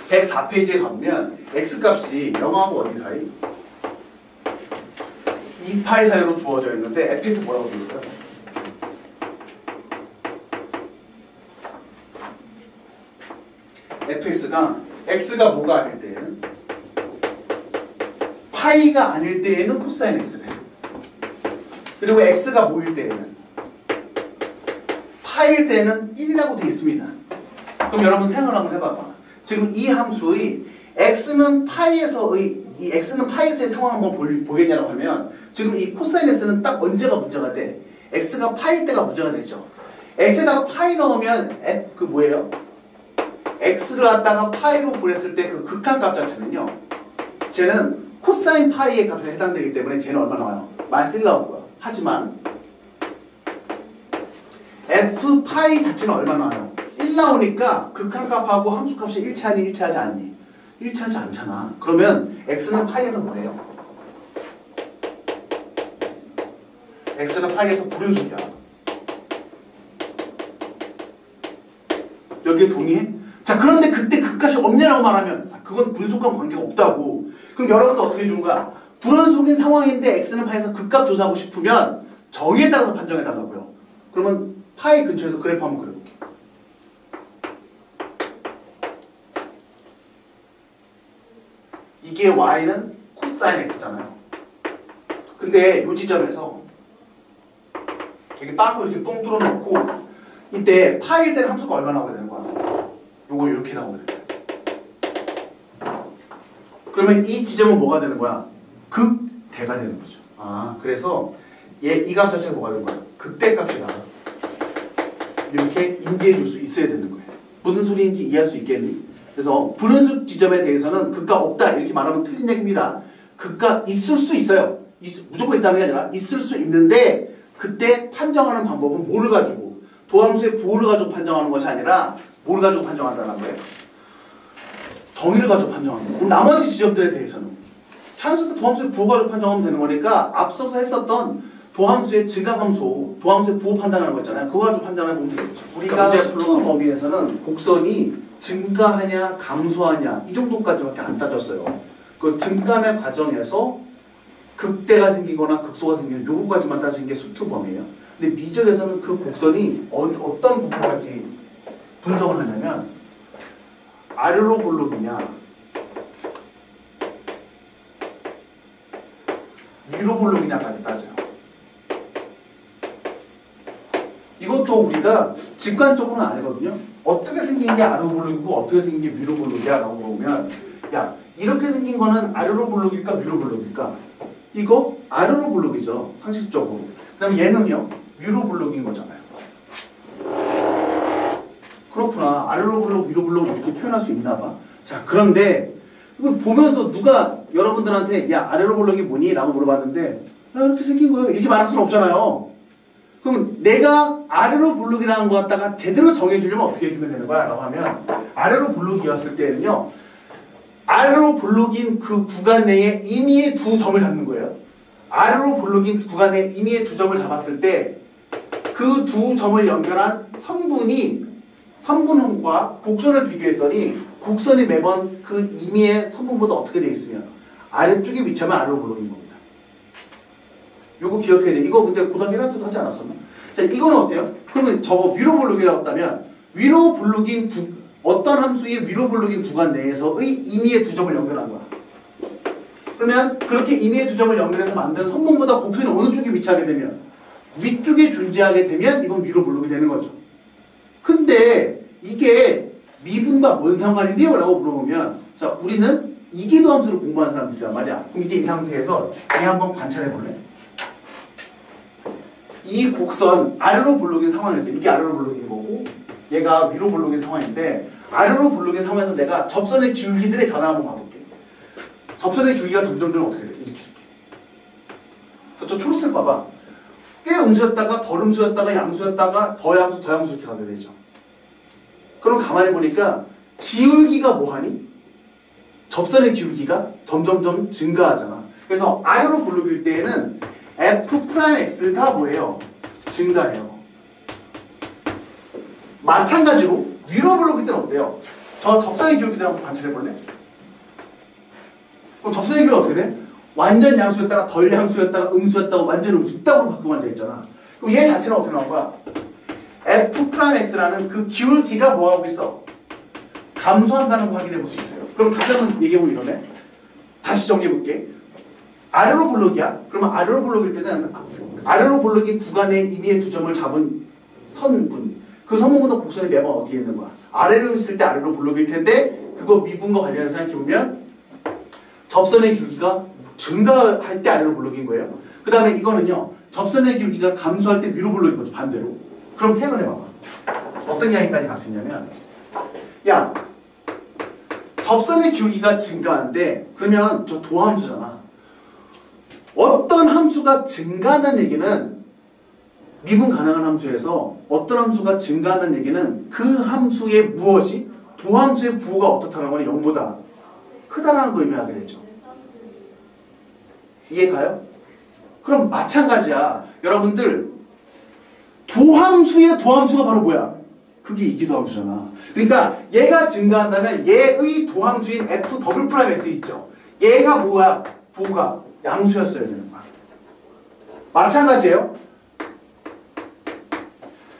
104페이지에 가면 x값이 0하고 어디 사이? 2파이 사이로 주어져 있는데 fx 뭐라고 되어 있어요? fx가 x가 뭐가 아닐 때에는 파이가 아닐 때에는 코사인 x래. 그리고 x가 뭐일 때에는 파일 때는 1이라고 되어 있습니다. 그럼 여러분 생각을 한번 해봐봐. 지금 이 함수의 x는 파이에서의 이 x는 파이에서의 상황 한번 보겠냐라고 하면 지금 이 코사인 x는 딱 언제가 문제가 돼? x가 파일 때가 문제가 되죠. x에다가 파이 넣으면 그 뭐예요? x를 갖다가 파이로 보냈을 때 그 극한값 자체는요. 쟤는 코사인 파이의 값에 해당되기 때문에 쟤는 얼마 나와요? -1 나오고요. 하지만 f 파이 자체는 얼마 나와요? 1 나오니까 극한값하고 함수값이 일치하니 일치하지 않니? 일치하지 않잖아. 그러면 x는 파이에서 뭐예요? x는 파이에서 불연속이야. 여기에 동의해? 자, 그런데 그때 그 값이 없냐라고 말하면 그건 불연속과 관계가 없다고. 그럼 여러분도 어떻게 해주는 거야? 불연속인 상황인데 x는 파이에서 극값 조사하고 싶으면 정의에 따라서 판정해달라고요. 그러면 파이 근처에서 그래프 한번 그려볼게요. 이게 y는 코사인 x잖아요. 근데 이 지점에서 이렇게 빵꾸 이렇게 뻥 뚫어놓고 이때 파일 때는 함수가 얼마 나오게 되는 거야? 요거 이렇게 나오게 돼. 그러면 이 지점은 뭐가 되는 거야? 극대가 되는 거죠. 아, 그래서 이 값 자체가 뭐가 되는 거야? 극대값이다. 이렇게 인지해 줄 수 있어야 되는 거예요. 무슨 소리인지 이해할 수 있겠니? 그래서 불연속 지점에 대해서는 극값 없다 이렇게 말하면 틀린 얘기입니다. 극값 있을 수 있어요. 무조건 있다는 게 아니라 있을 수 있는데 그때 판정하는 방법은 뭐를 가지고 도함수의 부호를 가지고 판정하는 것이 아니라 뭐를 가지고 판정한다는 거예요? 정의를 가지고 판정하는 거예요. 나머지 지점들에 대해서는 자연스럽게 도함수의 부호 가지고 판정하면 되는 거니까 앞서서 했었던 도함수의 증가함수, 도함수의 부호 판단하는 거 있잖아요. 그거 가지고 판단해 보면 되겠죠. 우리가 수투 범위에서는 곡선이 증가하냐 감소하냐 이 정도까지밖에 안 따졌어요. 그 증감의 과정에서 극대가 생기거나 극소가 생기는 요거까지만 따지는 게 수투 범위예요. 근데 미적에서는 그 곡선이 어떤 부분까지 분석을 하냐면 아래로 볼록이냐 위로 볼록이냐까지 따져요. 이것도 우리가 직관적으로는 알거든요. 어떻게 생긴 게 아래로 볼록이고 어떻게 생긴 게 위로 볼록이야 라고 보면 야 이렇게 생긴 거는 아래로 볼록일까 위로 볼록일까? 이거 아래로 볼록이죠. 상식적으로. 그 다음에 얘는요 위로 볼록인 거잖아요. 그렇구나. 아래로 볼록 위로 볼록 이렇게 표현할 수 있나 봐. 자, 그런데 이거 보면서 누가 여러분들한테 야 아래로 볼록이 뭐니? 라고 물어봤는데 야 이렇게 생긴 거예요. 이렇게 말할 수는 없잖아요. 그럼 내가 아래로 볼록이라는 거 갖다가 제대로 정해주려면 어떻게 해주면 되는 거야? 라고 하면 아래로 볼록이었을 때는요 아래로 볼록인 그 구간 내에 임의의 두 점을 잡는 거예요. 아래로 볼록인 구간 내에 임의의 두 점을 잡았을 때 그 두 점을 연결한 선분과 곡선을 비교했더니 곡선이 매번 그 임의의 선분보다 어떻게 되어 있으면 아래쪽에 위치하면 아래로 볼록인 겁니다. 요거 기억해야 돼. 이거 근데 고등학교 1학년 때도 하지 않았었나? 자, 이거는 어때요? 그러면 저거 위로 볼록이라고 했다면 위로 볼록인 어떤 함수의 위로 볼록인 구간 내에서의 임의의 두 점을 연결한 거야. 그러면 그렇게 임의의 두 점을 연결해서 만든 선분보다 곡선이 어느 쪽에 위치하게 되면 위쪽에 존재하게 되면 이건 위로 볼록이 되는 거죠. 근데 이게 미분과 뭔 상관인데요? 라고 물어보면 자 우리는 이기도 함수를 공부하는 사람들이란 말이야. 그럼 이제 이 상태에서 얘 한번 관찰해 볼래? 이 곡선 아래로 볼록인 상황에서 이게 아래로 볼록인 거고 얘가 위로 볼록인 상황인데 아래로 볼록인 상황에서 내가 접선의 기울기들의 변화 한번 봐볼게. 접선의 기울기가 점점 어떻게 돼? 이렇게. 저 초록색 봐봐. 꽤 음수였다가 덜 음수였다가 양수였다가 더 양수 이렇게 가게 되죠. 그럼 가만히 보니까 기울기가 뭐하니? 접선의 기울기가 점점점 증가하잖아. 그래서 아래로 볼록일 때에는 F'X가 뭐예요? 증가해요. 마찬가지로 위로 볼록일 때는 어때요? 저 접선의 기울기들 한번 관찰해볼래? 그럼 접선의 기울기가 어떻게 돼? 완전 양수였다가 덜 양수였다가 음수였다가 완전 음수 이따구로 바꾸고 앉아있잖아. 그럼 얘 자체는 어떻게 나온 거야? F'X라는 그 기울기가 뭐하고 있어? 감소한다는 거 확인해 볼 수 있어요. 그럼 다시 한번 얘기해보면 이러네. 다시 정리해볼게. 아래로 볼록이야? 그러면 아래로 볼록일 때는 아래로 볼록이 구간의 임의의 두 점을 잡은 선분. 그 선분보다 곡선의 매번 어디에 있는 거야? 아래로 있을 때 아래로 볼록일 텐데 그거 미분과 관련해서 생각해보면 접선의 기울기가 증가할 때 아래로 볼록인 거예요. 그 다음에 이거는요. 접선의 기울기가 감소할 때 위로 볼록인 거죠. 반대로. 그럼 생각을 해봐봐. 어떤 이야기까지 갈 수 있냐면 야 접선의 기울기가 증가하는데 그러면 저 도함수잖아. 어떤 함수가 증가한다는 얘기는 미분 가능한 함수에서 어떤 함수가 증가한다는 얘기는 그 함수의 무엇이 도함수의 부호가 어떻다는 거니 0보다 크다라는 거 의미하게 되죠. 이해가요? 그럼 마찬가지야. 여러분들 도함수의 도함수가 바로 뭐야? 그게 이기도함수잖아. 그러니까 얘가 증가한다면 얘의 도함수인 F 더블 프라임 X 있죠. 얘가 뭐야? 부호가 양수였어야 되는 거야. 마찬가지예요.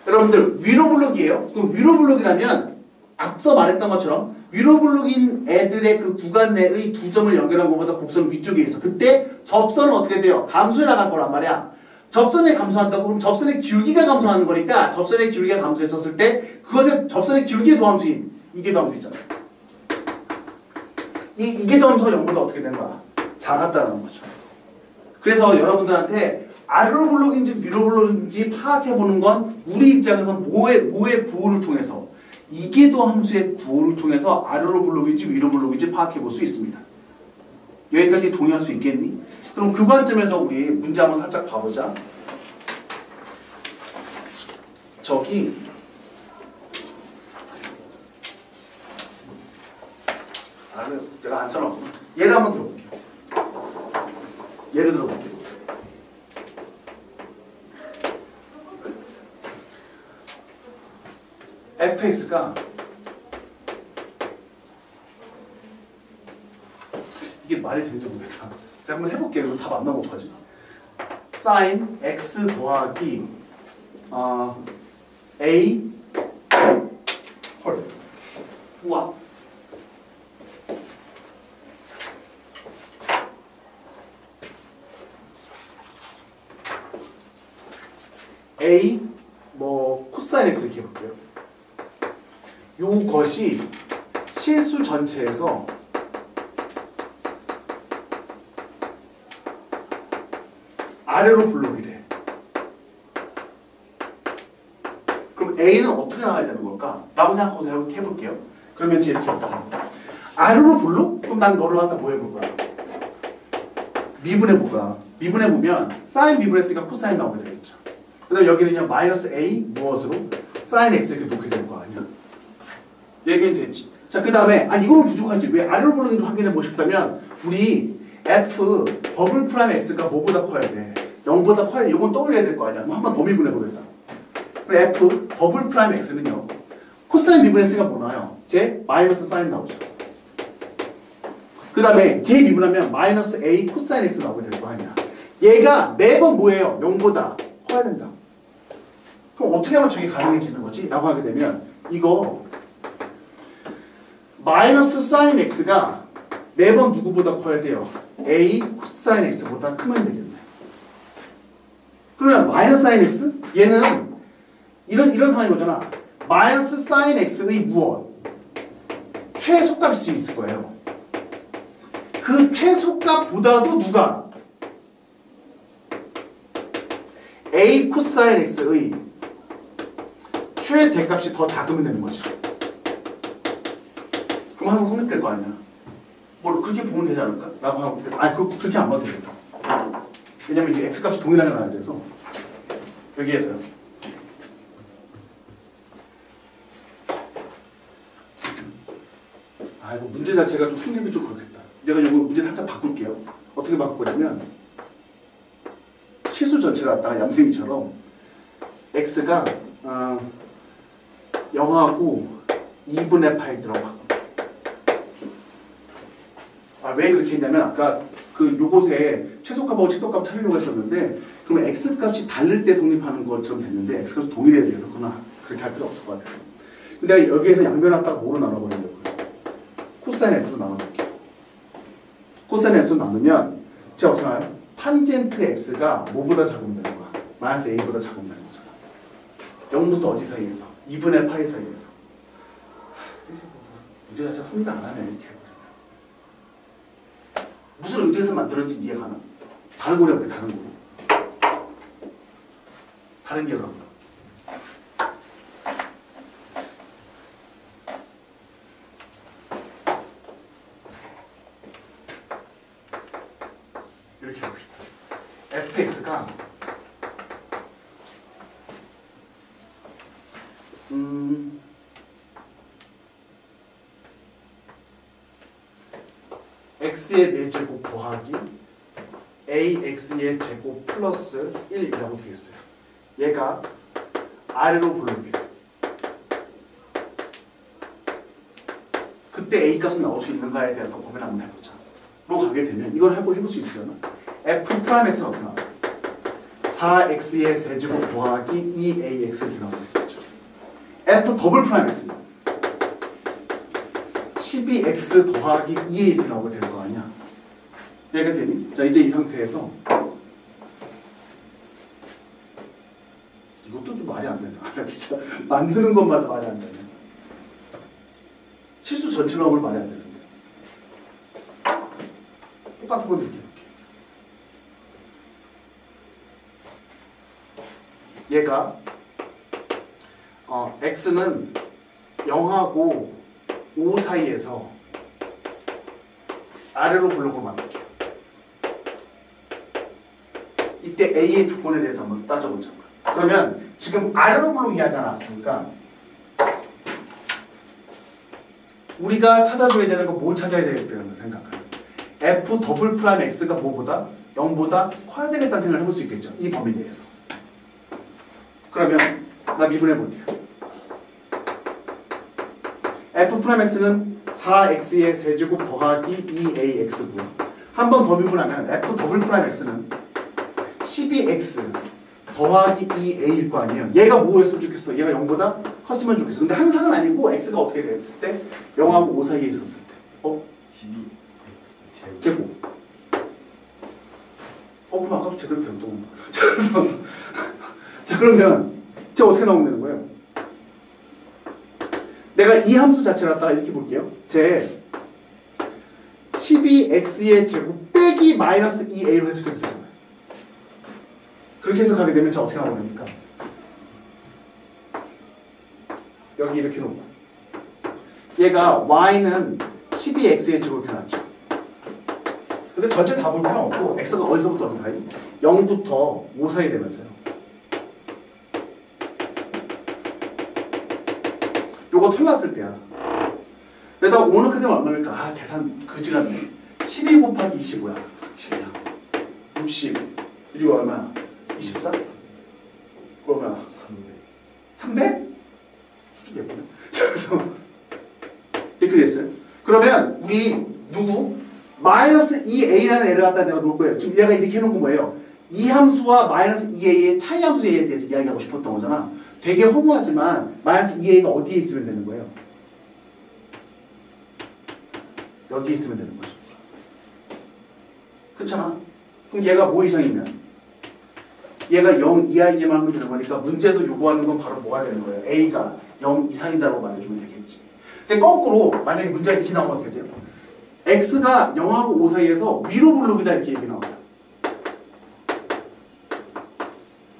여러분들 위로 블록이에요. 그럼 위로 블록이라면 앞서 말했던 것처럼 위로 블록인 애들의 그 구간 내의 두 점을 연결한 것보다 곡선은 위쪽에 있어. 그때 접선은 어떻게 돼요? 감소해 나갈 거란 말이야. 접선이 감소한다고 그럼 접선의 기울기가 감소하는 거니까 접선의 기울기가 감소했었을 때 그것의 접선의 기울기의 도함수인 이게 도함수 있잖아. 이게 도함수가 0보다 어떻게 된 거야? 작았다는 거죠. 그래서 여러분들한테 아래로 블록인지 위로 블록인지 파악해보는 건 우리 입장에서 뭐의 부호를 통해서 이계도 함수의 부호를 통해서 아래로 블록인지 위로 블록인지 파악해볼 수 있습니다. 여기까지 동의할 수 있겠니? 그럼 그 관점에서 우리 문제 한번 살짝 봐보자. 저기 내가 안 써놨구나. 얘를 한번 들어볼게요. 예를 들어볼게요. fx가 이게 말이 되는지 모르겠다. 제가 한번 해볼게요. 이거 답 안 나오면 어떡하지? sin x 더하기 a 헐 우와 a 뭐 코사인 x 이렇게 해볼게요. 요것이 실수 전체에서 아래로 블록이래. 그럼 A는 어떻게 나와야 되는 걸까? 라고 생각하고 해볼게요. 그러면 이렇게 해볼게요. 아래로 블록? 그럼 난 너를 갖다 뭐 해볼 거야? 미분해볼까? 미분해보면 사인 미분했으니까 코사인 나오게 되겠죠. 그 다음에 여기는요 마이너스 A 무엇으로? 사인 X 이렇게 놓게 될 거 아니야. 얘기는 되지. 자, 그 다음에 이거는 부족하지. 왜 아래로 블록인지 확인해보고 싶다면 우리 F 버블 프라임 X가 뭐보다 커야 돼? 0보다 커야 돼. 이건 떠올려야 될 거 아니야. 한 번 더 미분해보겠다. 그럼 F 버블 프라임 X는요. 코사인 미분했으니까 뭐 나와요? 제 마이너스 사인 나오죠. 그 다음에 제 미분하면 마이너스 A 코사인 X 나오게 될 거 아니야. 얘가 매번 뭐예요? 0보다 커야 된다. 그럼 어떻게 하면 저게 가능해지는 거지? 라고 하게 되면 이거 마이너스 사인 X가 매번 누구보다 커야 돼요? A 코사인 X보다 크면 되겠네. 그러면 마이너스 사인 X? 얘는 이런 상황인 거잖아. 마이너스 사인 X의 무엇? 최소값일 수 있을 거예요. 그 최소값보다도 누가? A 코사인 X의 최대값이 더 작으면 되는 거지. 그럼 항상 성립될 거 아니야. 뭘 그렇게 보면 되지 않을까? 라고 하고 그렇게 안 봐도 되겠다. 왜냐면 이제 X값이 동일하게 나와야 돼서 여기에서요. 아, 이거 문제 자체가 좀 성립이 좀 그렇겠다. 내가 이거 문제 살짝 바꿀게요. 어떻게 바꿀 거냐면, 실수 전체를 갖다가 얌생이처럼, x가, 0하고 2분의 파이 들어가. 아, 왜 그렇게 했냐면, 아까 그 요것에 최소값하고 최소값 찾으려고 했었는데, 그러면 x 값이 다를 때 성립하는 것처럼 됐는데, x 값이 동일해야 돼서 그렇게 할 필요 없을 것 같아서. 근데 여기에서 양변 갖다가 뭐로 나눠버리려고요? 코사인 x로 나눠볼게요. 코사인 x로 나누면 제가 어떻게 알아요? 탄젠트 x가 뭐보다 작으면 되는 거야? 마이너스 a보다 작으면 되는 거잖아. 0부터 어디 사이에서? 2분의 파이 사이에서. 문제 자체가 성립이 안 하네, 이렇게. 무슨 의도에서 만들었는지 이해가 가나? 다른 거래 없게, 다른 거. 다른 게 나온다. 이렇게 해봅시다. fx가 x의 4제곱 더하기 ax의 제곱 플러스 1이라고 되겠어요. 얘가 아래로 볼록이에요. 그때 a 값은 나올 수 있는가에 대해서 고민 한번 해보자. 로 가게 되면 이걸 해볼 수 있으려나? f 프라임x는 어떻게 나와요? 4x의 세제곱 더하기 2ax 이렇게 나오겠죠. f 더블 프라임x는 12x 더하기 2a 이렇게 나오게 될 거 아니야? 여기까지 되니? 자, 이제 이 상태에서 이것도 좀 말이 안 되네. 나 진짜 만드는 것마다 말이 안 되네. 실수 전체로 하면 말이 안 되는데. 똑같은 걸 느껴볼게. 얘가 x는 0하고 5 사이에서 아래로 블록을 만들게요. 이때 a의 조건에 대해서 한번 따져보자고요. 그러면 지금 아래로 블록 이야기가 나왔으니까 우리가 찾아줘야 되는 건 뭘 찾아야 되겠다는 생각해요. f 더블 프라임 x가 뭐보다 0보다 커야 되겠다는 생각을 해볼 수 있겠죠. 이 범위 내에서. 그러면 나 미분해 볼게요. f 프라임 x는 4x의 세제곱 더하기 2ax고요. 한 번 더 미분하면 f 더블 프라임 x는 12x 더하기 2a일 거 아니에요. 얘가 뭐였으면 좋겠어? 얘가 0보다 컸으면 좋겠어. 근데 항상은 아니고 x가 어떻게 됐을 때? 0하고 5 사이에 있었을 때. 12x 제곱. 그럼 아까도 제대로 됐던 거. 자, 그러면 제가 어떻게 나오면 되는 거예요? 내가 이 함수 자체를 갖다가 이렇게 볼게요. 제 12x의 제곱 빼기 마이너스 2a로 해석해도 되잖아요. 그렇게 해석하게 되면 저 어떻게 나오니까 여기 이렇게 놓고 얘가 y는 12x의 제곱 이렇게 놨죠. 근데 전체 다 볼 필요 없고 x가 어디서부터 어디 사이? 0부터 5 사이 되면서요. 요거 털났을 때야. 그러다가 5 넣게 되면 얼마입니까? 아, 계산 그지 같네. 12 곱하기 25야. 60. 그리고 얼마야? 24? 그러면 300? 수준 예쁘네. 그래서 이렇게 됐어요. 그러면 우리 누구? 마이너스 2a라는 애를 갖다 내가 놓을 거예요. 지금 얘가 이렇게 해놓은 건 뭐예요? 이 함수와 마이너스 2a의 차이 함수에 대해서 이야기하고 싶었던 거잖아. 되게 허무하지만 마이너스 2a가 어디에 있으면 되는 거예요? 여기 있으면 되는 거죠. 그렇잖아. 그럼 얘가 뭐 이상이면? 얘가 0 이하이기만 하면 되는 거니까 문제에서 요구하는 건 바로 뭐가 되는 거예요? a가 0 이상이다라고 말해주면 되겠지. 근데 거꾸로 만약에 문제가 이렇게 나오면 어떻게 돼요? x가 0하고 5 사이에서 위로 블록이다 이렇게 얘기 나와요.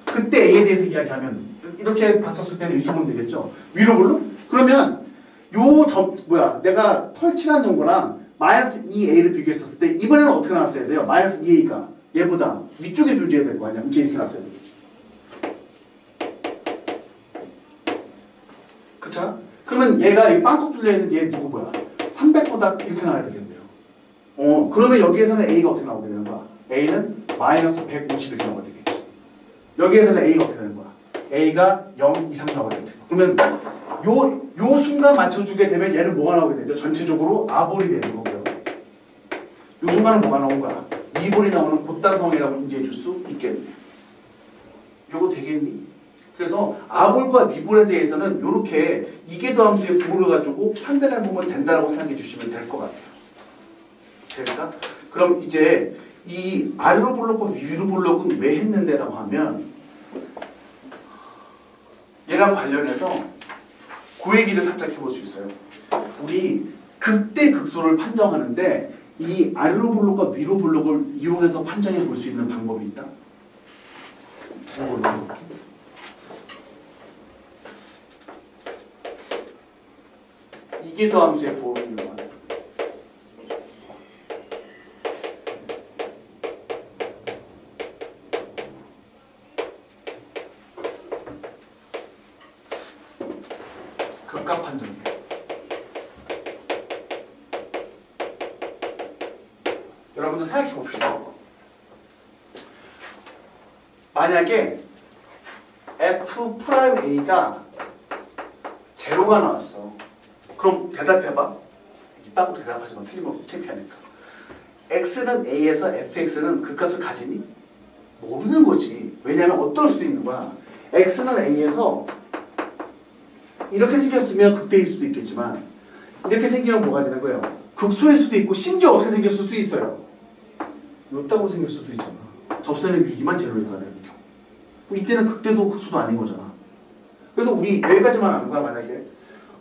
그때 a에 대해서 이야기하면 이렇게 봤었을 때는 이렇게 보면 되겠죠. 위로 블록? 그러면 요 내가 털칠한 정보랑 마이너스 2a를 비교했었을 때 이번에는 어떻게 나왔어야 돼요? 마이너스 2a가 얘보다 위쪽에 존재해야 될 거 아니야. 이제 이렇게 나왔어야 되겠지. 그쵸? 그러면 얘가 이 빵꾸 뚫려있는 얘 누구 뭐야? 300보다 것보다 이렇게 나와야 되겠네요. 그러면 여기에서는 A가 어떻게 나오게 되는 거야? A는 마이너스 150 이렇게 나오게 되겠죠. 여기에서는 A가 어떻게 되는 거야? A가 0 이상 나오게 되는 거야. 그러면 요 순간 맞춰주게 되면 얘는 뭐가 나오게 되죠? 전체적으로 아볼이 되는 거고요. 요 순간은 뭐가 나온 거야? 이볼이 나오는 곧단성이라고 인지해 줄 수 있겠네요. 요거 되겠니? 그래서 아볼과 미볼에 대해서는 이렇게 이계도 함수의 부호를 가지고 판단해 보면 된다라고 생각해 주시면 될 것 같아요. 그러니까 그럼 이제 이 아래로 볼록과 위로 볼록은 왜 했는데라고 하면 얘랑 관련해서 그 얘기를 살짝 해볼 수 있어요. 우리 극대 극소를 판정하는데 이 아래로 볼록과 위로 볼록을 이용해서 판정해 볼 수 있는 방법이 있다. 이계도 함수의 부호를 이용하는 극각 판정이에요. 여러분들 생각해 봅시다. 만약에 F'A가 제로가 나왔어. 그럼 대답해봐. 입 밖으로 대답하지 마. 틀리면 창피하니까. X는 A에서 Fx는 그 값을 가지니? 모르는 거지. 왜냐하면 어떨 수도 있는 거야. X는 A에서 이렇게 생겼으면 극대일 수도 있겠지만 이렇게 생기면 뭐가 되는 거예요? 극소일 수도 있고 심지어 어떻게 생겼을 수도 있어요. 이렇다고 생겼을 수도 있잖아. 접선의 비기만 제로일 거야. 이때는 극대도 극소도 아닌 거잖아. 그래서 우리 여기까지만 아는 거야. 만약에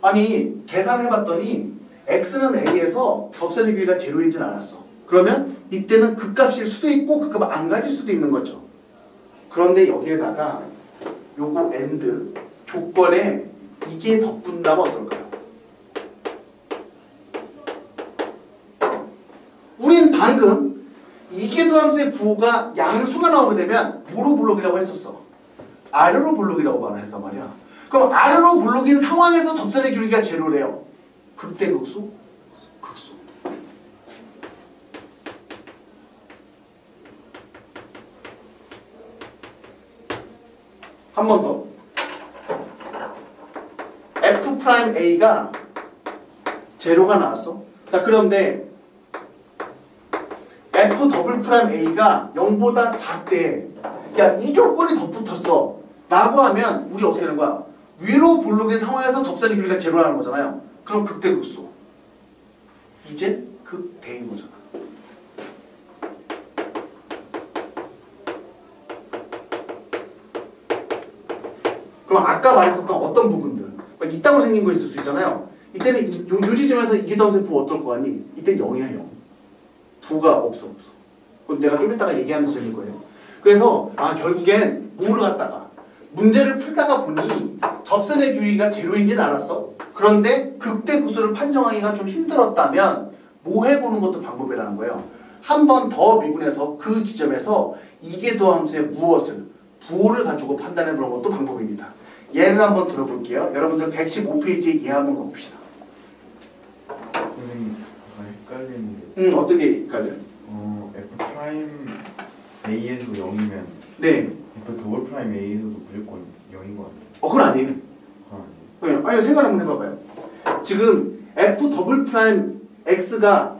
아니 계산해봤더니 X는 A에서 접선의 길이가 제로이진 않았어. 그러면 이때는 극값일 수도 있고 극값 안 가질 수도 있는 거죠. 그런데 여기에다가 요거 AND 조건에 이게 덧분다면 어떨까요? 우린 방금 이계도 함수의 부호가 양수가 나오게 되면 뭐로 블록이라고 했었어? 아래로 블록이라고 말을 했단 말이야. 그럼 아래로 블록인 상황에서 접선의 길이가 제로래요. 극대 극소? 극소. 한 번 더. F'A가 제로가 나왔어. 자, 그런데 F'A가 0보다 작대. 야, 이 조건이 덧붙었어. 라고 하면 우리 어떻게 하는 거야? 위로 볼록인 상황에서 접선의 길이가 제로라는 거잖아요. 그럼 극대 극소. 이제 극대인 거잖아. 그럼 아까 말했었던 어떤 부분들 이따구로 생긴 거 있을 수 있잖아요. 이때는 요 지점에서 이계도 함수의 부호 어떨 거 같니? 이때 0이야 0. 부가 없어. 그럼 내가 좀 이따가 얘기하는 지점일 거예요. 그래서 결국엔 뭐를 갖다가 문제를 풀다가 보니 접선의 길이가 제로인지는 알았어. 그런데 극대 극소를 판정하기가 좀 힘들었다면 뭐 해보는 것도 방법이라는 거예요. 한 번 더 미분해서 그 지점에서 이계도 함수의 무엇을 부호를 가지고 판단해보는 것도 방법입니다. 예를 한번 들어볼게요. 여러분들 115페이지에 예 한번 가봅시다. 선생님, 헷갈리는데. 어떤 게 헷갈려요? F'A에서 0이면 네. F'A에서도 무조건 0인 거 아니에요? 그건 아니에요. 그건 아니에요? 아니, 생각 한번 해봐봐요. 지금 F'X가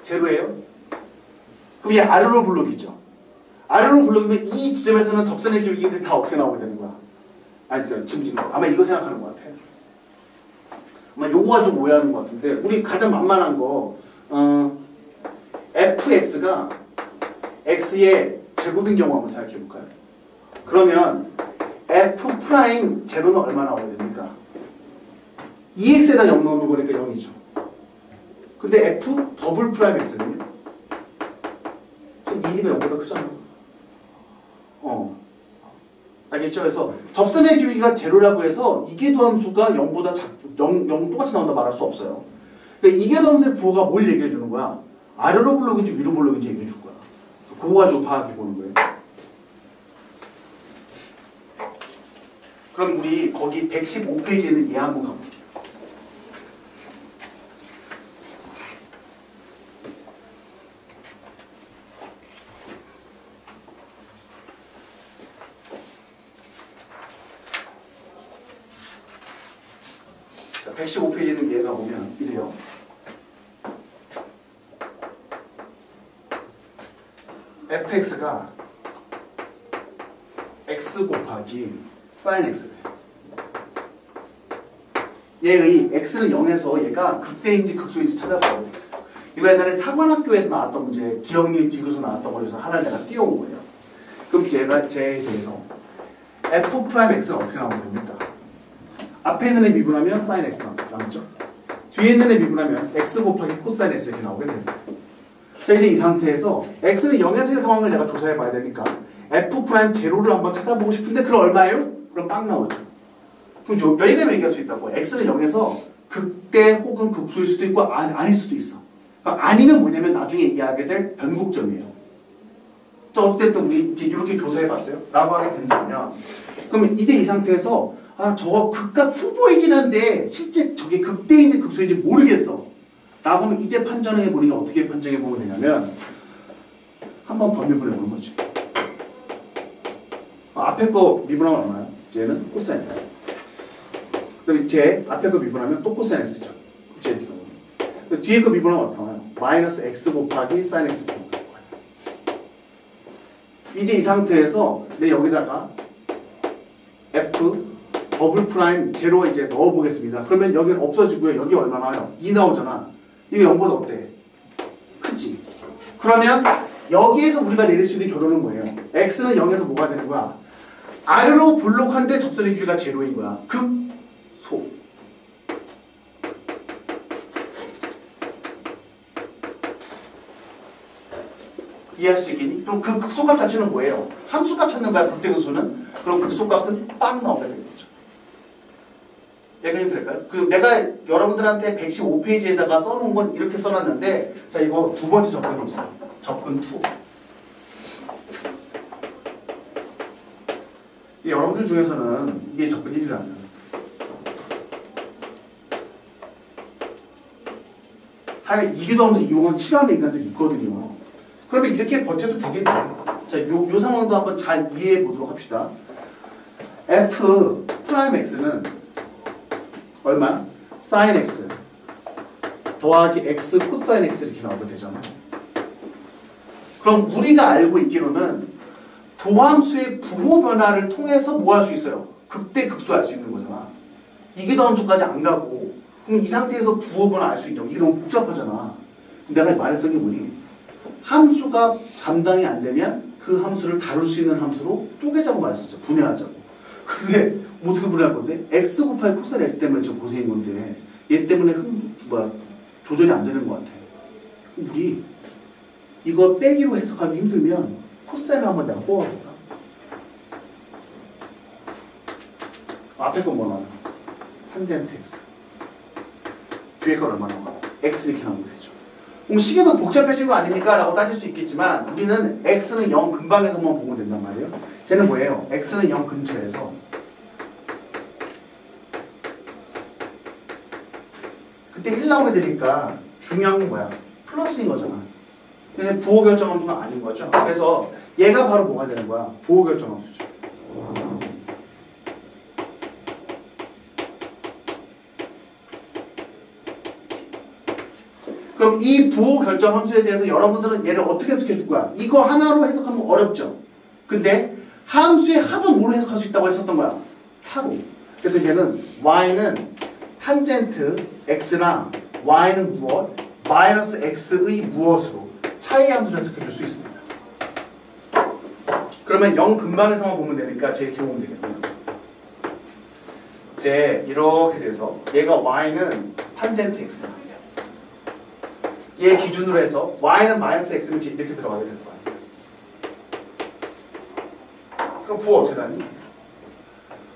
제로예요? 그럼 얘 아래로 블록이죠. 아래로 블록이면 이 지점에서는 접선의 길이들이 다 어떻게 나오게 되는 거야? 아니, 그러니까 지금 아마 이거 생각하는 것 같아요. 아마 요거가 좀 오해하는 것 같은데, 우리 가장 만만한 거, fx가 x의 제곱인 경우 한번 생각해 볼까요? 그러면 f' 제로는 얼마 나오게 됩니까? 2x에다 0 넣는 거니까 0이죠. 근데 f 더블 프라임 x는요? 2가 0보다 크잖아. 알겠죠? 그래서 접선의 길이가 제로라고 해서 이계도 함수가 0보다 0 똑같이 나온다 말할 수 없어요. 그러니까 이계도 함수의 부호가 뭘 얘기해 주는 거야? 아래로 블록인지 위로 블록인지 얘기해 줄 거야. 그거 가지고 파악해 보는 거예요. 그럼 우리 거기 115페이지에는 얘 한번 가볼게요. 115페이지는 얘가 오면 이래요. fx가 x 곱하기 sin x래요. 얘의 x를 0에서 얘가 극대인지 극소인지 찾아봐야 되겠어요. 이거 옛날에 사관학교에서 나왔던 문제, 기억력 지구에서 나왔던 거에서 하나를 내가 띄워온 거예요. 그럼 제가 쟤에 대해서 f'x는 어떻게 나오면 됩니까? 앞에 있는 애 미분하면 sin x 나오죠. 뒤에 있는 애 미분하면 x 곱하기 cos x 이렇게 나오게 됩니다. 자, 이제 이 상태에서 x는 0에서의 상황을 내가 조사해 봐야 되니까 f'0를 한번 찾아보고 싶은데 그럼 얼마예요? 그럼 빵 나오죠. 그럼 여기까지 얘기할 수 있다고. x는 0에서 극대 혹은 극소일 수도 있고 아닐 수도 있어. 그러니까 아니면 뭐냐면 나중에 이야기하게 될 변곡점이에요. 자, 어쨌든 우리 이제 이렇게 조사해 봤어요. 라고 하게 된다면 그러면 이제 이 상태에서 아, 저거 극각 후보이긴 한데 실제 저게 극대인지 극소인지 모르겠어. 라고 하면 이제 판정해 보는 게 어떻게 판정해 보면 되냐면 한번 더 미분해 보는 거지. 앞에 거 미분하면 얼마야? 얘는 코사인 x. 그다음에 제 앞에 거 미분하면 또 코사인 x죠. 제 뒤에 거 미분하면 어떻게 나와요? 마이너스 x 곱하기 sin x 곱하기 거예요. 이제 이 상태에서 내 여기다가 f 더블 프라임 제로 이제 넣어 보겠습니다. 그러면 여기는 없어지고요. 여기 얼마 나와요? 2 나오잖아. 이거 0보다 어때? 크지? 그러면 여기에서 우리가 내릴 수 있는 결론은 뭐예요? x는 0에서 뭐가 되는 거야? 아래로 볼록한데 접선의 길이가 제로인 거야. 극소. 이해할 수 있겠니? 그럼 그 극소값 자체는 뭐예요? 함수값 찾는 거야, 극대극소는. 그럼 극소값은 빵 나오게 되는 거죠. 얘기해도 될까요? 그 내가 여러분들한테 115페이지에다가 써놓은 건 이렇게 써놨는데 자, 이거 두 번째 접근이 있어요. 접근 2. 여러분들 중에서는 이게 접근 1이라면 하여간 이기도 하면서 이용은 싫어하는 인간들이 있거든요. 그러면 이렇게 버텨도 되겠네요. 자, 요 상황도 한번 잘 이해해 보도록 합시다. f 프라임 x는 얼마? sin x 더하기 x 코사인 x 이렇게 나오면 되잖아요. 그럼 우리가 알고 있기로는 도함수의 부호 변화를 통해서 뭐 할 수 있어요? 극대 극소 알 수 있는 거잖아. 이기도함수까지 안 가고 그럼 이 상태에서 부호 변화 알 수 있냐고. 이게 너무 복잡하잖아. 내가 말했던 게 뭐니? 함수가 감당이 안 되면 그 함수를 다룰 수 있는 함수로 쪼개자고 말했었어요. 분해하자고. 근데 어떻게 분해할 건데? x 곱하기 코사인 x 때문에 지금 고생인 건데 얘 때문에 조절이 안 되는 것 같아. 우리 이거 빼기로 해석하기 힘들면 코사인을 한번 내가 뽑아볼까? 앞에 건 뭐 나와? 탄젠트 x. 뒤에 건 얼마 나와? x 이렇게 나오면 되죠. 그럼 식이 더 복잡해진 거 아닙니까? 라고 따질 수 있겠지만 우리는 x는 0 근방에서만 보면 된단 말이에요. 쟤는 뭐예요? x는 0 근처에서 그때 1 나오게 되니까 중요한 건 뭐야? 플러스인 거잖아. 근데 부호 결정함수가 아닌 거죠. 그래서 얘가 바로 뭐가 되는 거야? 부호 결정함수죠. 그럼 이 부호 결정 함수에 대해서 여러분들은 얘를 어떻게 해석해 줄 거야? 이거 하나로 해석하면 어렵죠. 근데 함수의 합은 뭐로 해석할 수 있다고 했었던 거야? 차로. 그래서 얘는 y는 탄젠트 x랑 y는 무엇? 마이너스 x의 무엇으로 차이 함수를 해석해 줄 수 있습니다. 그러면 0 근방에서만 보면 되니까 제 이렇게 보면 되겠네요. 제 이렇게 돼서 얘가 y는 탄젠트 x. 얘 기준으로 해서 y는 마이너스 x면 이렇게 들어가게 될 거야. 그럼 부호 어떻게 되니?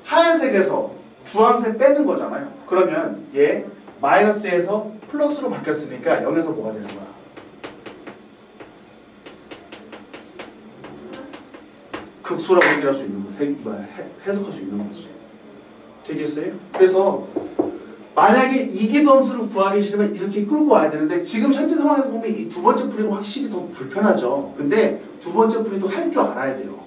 하얀색에서 주황색 빼는 거잖아요. 그러면 얘 마이너스에서 플러스로 바뀌었으니까 0에서 뭐가 되는 거야? 극소라고 얘기할 수 있는 거, 해석할 수 있는 거지. 되겠어요? 그래서 만약에 이기도함수를 구하기 싫으면 이렇게 끌고 와야 되는데 지금 현재 상황에서 보면 이 두 번째 풀이가 확실히 더 불편하죠. 근데 두 번째 풀이도 할 줄 알아야 돼요.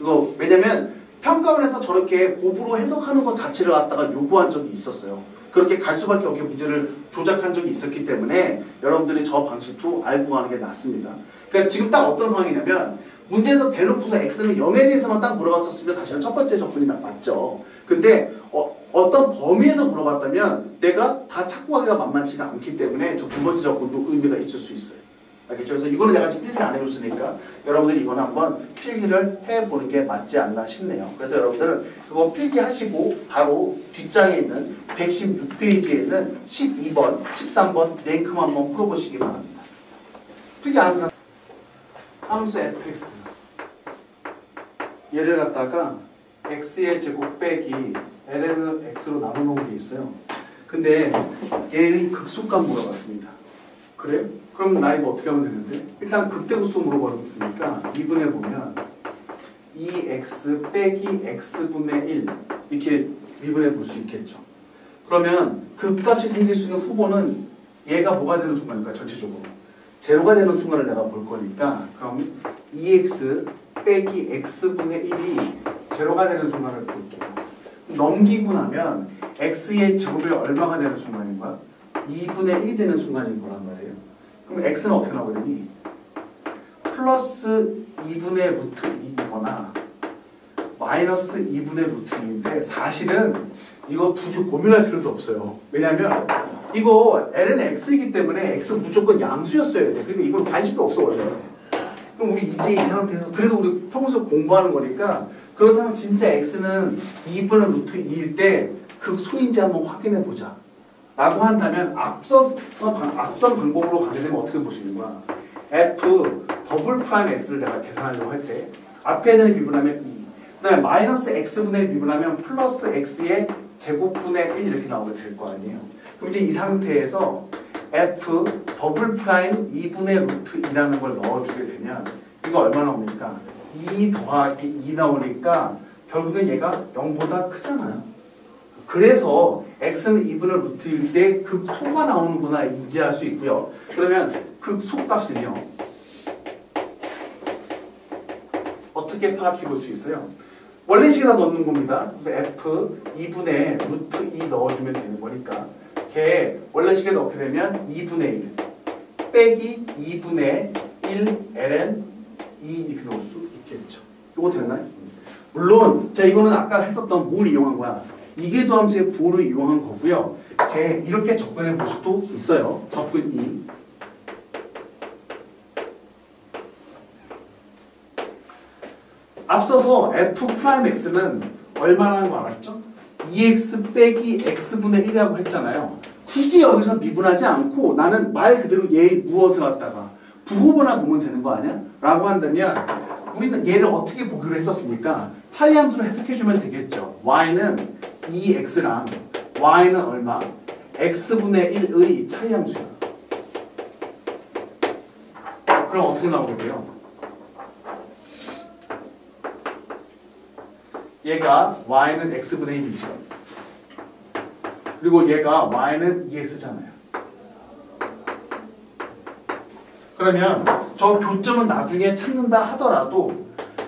이거 왜냐면 평가원에서 저렇게 곱으로 해석하는 것 자체를 갖다가 요구한 적이 있었어요. 그렇게 갈 수밖에 없게 문제를 조작한 적이 있었기 때문에 여러분들이 저 방식도 알고 가는 게 낫습니다. 그러니까 지금 딱 어떤 상황이냐면 문제에서 대놓고서 x는 0에 대해서만 딱 물어봤었으면 사실은 첫 번째 접근이 맞죠. 근데 어떤 범위에서 물어봤다면 내가 다 착각하기가 만만치가 않기 때문에 저 두 번째 접근도 의미가 있을 수 있어요. 알겠죠? 그래서 이거는 내가 지금 필기를 안 해줬으니까 여러분들이 이거는 한번 필기를 해보는 게 맞지 않나 싶네요. 그래서 여러분들은 그거 필기하시고 바로 뒷장에 있는 116페이지에 있는 12번, 13번 랭크만 한번 풀어보시기 바랍니다. 필기 안 하는 사람 함수 fx 얘를 갖다가 x의 제곱 빼기 ln은 x로 나눠놓은 게 있어요. 근데 얘의 극소값 물어봤습니다. 그래요? 그럼 나 이거 어떻게 하면 되는데? 일단 극대극소 물어봤으니까 미분해 보면 2x 빼기 x분의 1 이렇게 미분해 볼 수 있겠죠. 그러면 극값이 생길 수 있는 후보는 얘가 뭐가 되는 순간일까? 전체적으로 제로가 되는 순간을 내가 볼 거니까 그럼 2x 빼기 x분의 1이 제로가 되는 순간을 볼게요. 넘기고 나면 x의 제곱이 얼마가 되는 순간인 거야? 2분의 1이 되는 순간인 거란 말이에요. 그럼 x는 어떻게 나오겠니? 플러스 2분의 루트 2이거나 마이너스 2분의 루트 2인데 사실은 이거 두 개 고민할 필요도 없어요. 왜냐면 이거 l은 x이기 때문에 x 무조건 양수였어야 돼. 근데 이건 관심도 없어 원래. 그럼 우리 이제 이 상태에서 그래도 우리 평소에 공부하는 거니까 그렇다면 진짜 x는 2분의 루트 2일 때 극소인지 한번 확인해 보자 라고 한다면 앞선 방법으로 가게 되면 어떻게 볼 수 있는 거야? f 더블 프라임 x를 내가 계산하려고 할 때 앞에 있는 미분하면 2, 그 다음에 마이너스 x분의 미분하면 플러스 x의 제곱분의 1 이렇게 나오게 될 거 아니에요. 그럼 이제 이 상태에서 f 더블 프라임 2분의 루트 2라는 걸 넣어주게 되면 이거 얼마 나옵니까? 2 더하기 2 나오니까 결국엔 얘가 0보다 크잖아요. 그래서 x는 2분의 루트일 때 극소가 나오는구나 인지할 수 있고요. 그러면 극소값은요 어떻게 파악해 볼 수 있어요? 원래식에다 넣는 겁니다. 그래서 f 2분의 루트 2 넣어주면 되는 거니까 걔 원래식에 넣게 되면 2분의 1 빼기 2분의 1 ln 2 이렇게 넣을 수 있겠죠. 이거 됐나요? 물론 자 이거는 아까 했었던 뭘 이용한 거야? 이계도함수의 부호를 이용한 거고요. 제 이렇게 접근해 볼 수도 있어요. 접근 2. 앞서서 f'x는 얼마라는 거 알았죠? 2x 빼기 x분의 1이라고 했잖아요. 굳이 여기서 미분하지 않고 나는 말 그대로 얘 무엇을 갖다가 부호보나 보면 되는 거 아니야? 라고 한다면 우리는 얘를 어떻게 보기로 했었습니까? 차이함수로 해석해주면 되겠죠. y는 2x랑 y는 얼마? x분의 1의 차이함수야. 그럼 어떻게 나오게 돼요? 얘가 y는 x분의 1이죠. 그리고 얘가 y는 2x잖아요. 그러면 저 교점은 나중에 찾는다 하더라도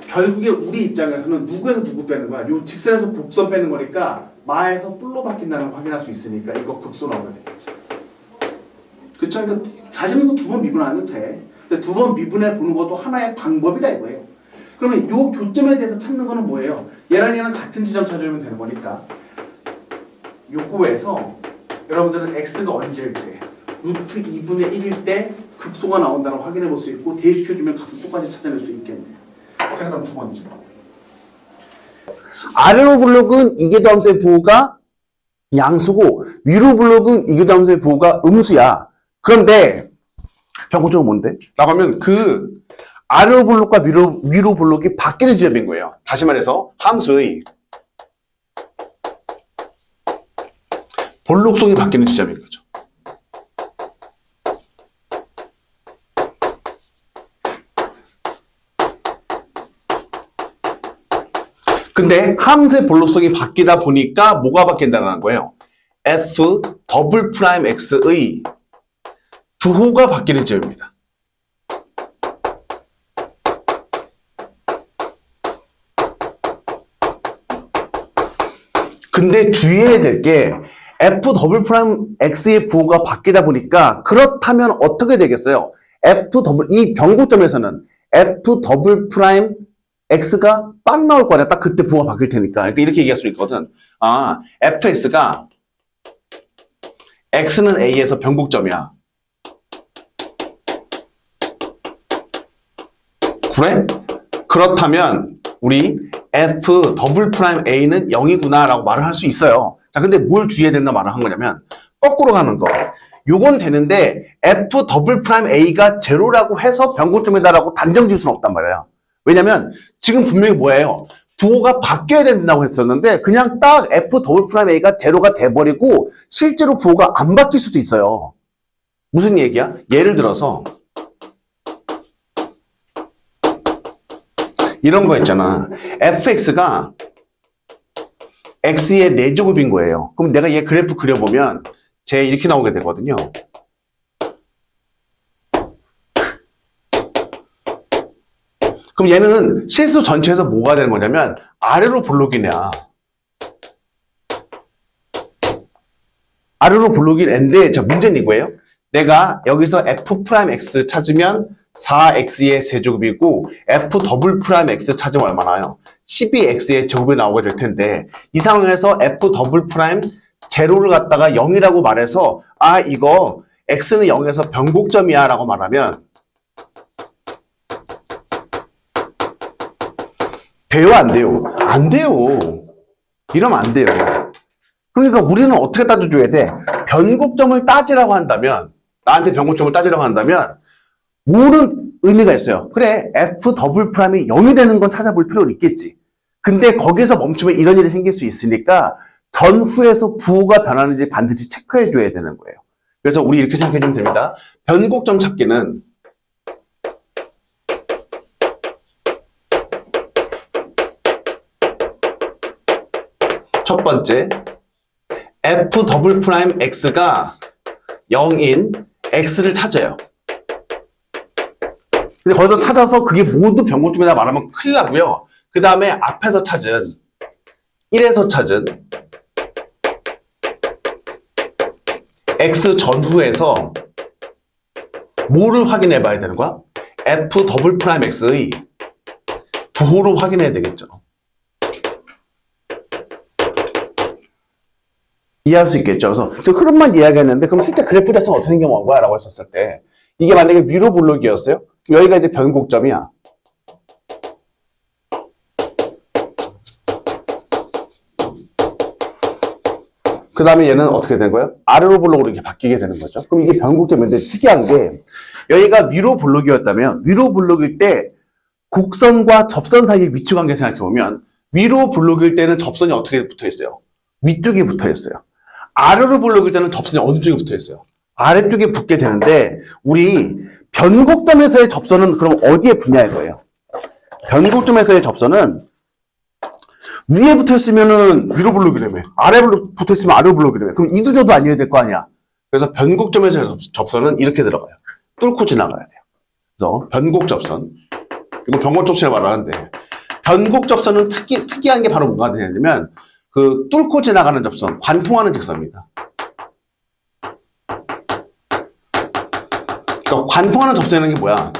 결국에 우리 입장에서는 누구에서 누구 빼는 거야? 요 직선에서 곡선 빼는 거니까 마에서 뿔로 바뀐다는 걸 확인할 수 있으니까 이거 극소 나오게 되겠지. 그쵸? 그러니까 자신 있는 거 두 번 미분 안 해도 돼. 근데 두 번 미분해 보는 것도 하나의 방법이다 이거예요. 그러면 요 교점에 대해서 찾는 거는 뭐예요? 얘랑 얘랑 같은 지점 찾으면 되는 거니까 요거에서 여러분들은 x가 언제일 때 루트 2분의 1일 때 극소가 나온다는 걸 확인해 볼 수 있고 대입시켜주면 값을 똑같이 찾아낼 수 있겠네요. 자, 그다음 두 번째. 아래로 블록은 이계도함수의 부호가 양수고 위로 블록은 이계도함수의 부호가 음수야. 그런데 병고적은 뭔데? 라고 하면 그 아래로 블록과 위로 블록이 바뀌는 지점인 거예요. 다시 말해서 함수의 볼록성이 바뀌는 지점인 거죠. 근데 함수의 볼록성이 바뀌다 보니까 뭐가 바뀐다는 거예요? f 더블 프라임 x의 부호가 바뀌는 지점입니다. 근데 주의해야 될 게 f 더블 프라임 x의 부호가 바뀌다 보니까 그렇다면 어떻게 되겠어요? 이 변고점에서는 f 더블 프라임 x가 빵 나올 거 아니야. 딱 그때 부호가 바뀔 테니까. 그러니까 이렇게 얘기할 수 있거든. 아, fx가 x는 a에서 변곡점이야. 그래? 그렇다면 우리 f 더블 프라임 a는 0이구나 라고 말을 할 수 있어요. 자, 근데 뭘 주의해야 된다 말을 한 거냐면 거꾸로 가는 거. 요건 되는데 f 더블 프라임 a가 제로라고 해서 변곡점이다라고 단정 지을 수는 없단 말이에요. 왜냐면 지금 분명히 뭐예요? 부호가 바뀌어야 된다고 했었는데 그냥 딱 f 더블 프라임 a가 제로가 돼버리고 실제로 부호가 안 바뀔 수도 있어요. 무슨 얘기야? 예를 들어서 이런 거 있잖아. fx가 x의 4제곱인 거예요. 그럼 내가 얘 그래프 그려보면 쟤 이렇게 나오게 되거든요. 그럼 얘는 실수 전체에서 뭐가 되는 거냐면 아래로 블록이냐. 아래로 블록인 애인데 자 문제는 이거예요. 내가 여기서 f 프라임 x 찾으면 4x의 세제곱이고 f 더블 프라임 x 찾으면 얼마나요? 12x의 제곱이 나오게 될 텐데 이 상황에서 f 더블 프라임 제로를 갖다가 0이라고 말해서 아 이거 x는 0에서 변곡점이야 라고 말하면 돼요 안 돼요? 안 돼요. 이러면 안 돼요. 그러니까 우리는 어떻게 따져줘야 돼? 변곡점을 따지라고 한다면 나한테 변곡점을 따지라고 한다면 뭐는 의미가 있어요. 그래 f 더블 프라임이 0이 되는 건 찾아볼 필요는 있겠지. 근데 거기서 멈추면 이런 일이 생길 수 있으니까 전후에서 부호가 변하는지 반드시 체크해 줘야 되는 거예요. 그래서 우리 이렇게 생각해 주면 됩니다. 변곡점 찾기는 첫 번째 f 더블 프라임 x가 0인 x를 찾아요. 근데 거기서 찾아서 그게 모두 변곡점이다 말하면 큰일 나고요. 그 다음에 앞에서 찾은 1에서 찾은 x 전후에서 뭐를 확인해 봐야 되는 거야? f 더블 프라임 x의 부호를 확인해야 되겠죠. 이해할 수 있겠죠. 그래서 저 흐름만 이야기했는데 그럼 실제 그래프 자체는 어떻게 생겨난 거야? 라고 했었을 때 이게 만약에 위로 블록이었어요? 여기가 이제 변곡점이야. 그 다음에 얘는 어떻게 된 거예요? 아래로 블록으로 이렇게 바뀌게 되는 거죠. 그럼 이게 변곡점인데 특이한 게 여기가 위로 블록이었다면 위로 블록일 때 곡선과 접선 사이의 위치 관계 생각해보면 위로 블록일 때는 접선이 어떻게 붙어 있어요? 위쪽에 붙어 있어요. 아래로 블록일 때는 접선이 어느 쪽에 붙어 있어요? 아래쪽에 붙게 되는데 우리 변곡점에서의 접선은 그럼 어디에 붙냐 이거예요. 변곡점에서의 접선은 위에 붙어있으면은 위로 블록이라며 아래 블록 붙어있으면 아래로 블록이라며 그럼 이두저도 아니어야 될 거 아니야. 그래서 변곡점에서의 접선은 이렇게 들어가요. 뚫고 지나가야 돼요. 그래서 변곡접선 이거 변곡접선을 말하는데 변곡접선은 특이한 게 바로 뭐가 되냐면 그 뚫고 지나가는 접선, 관통하는 직선입니다. 그러니까 관통하는 접선이라는 게 뭐야?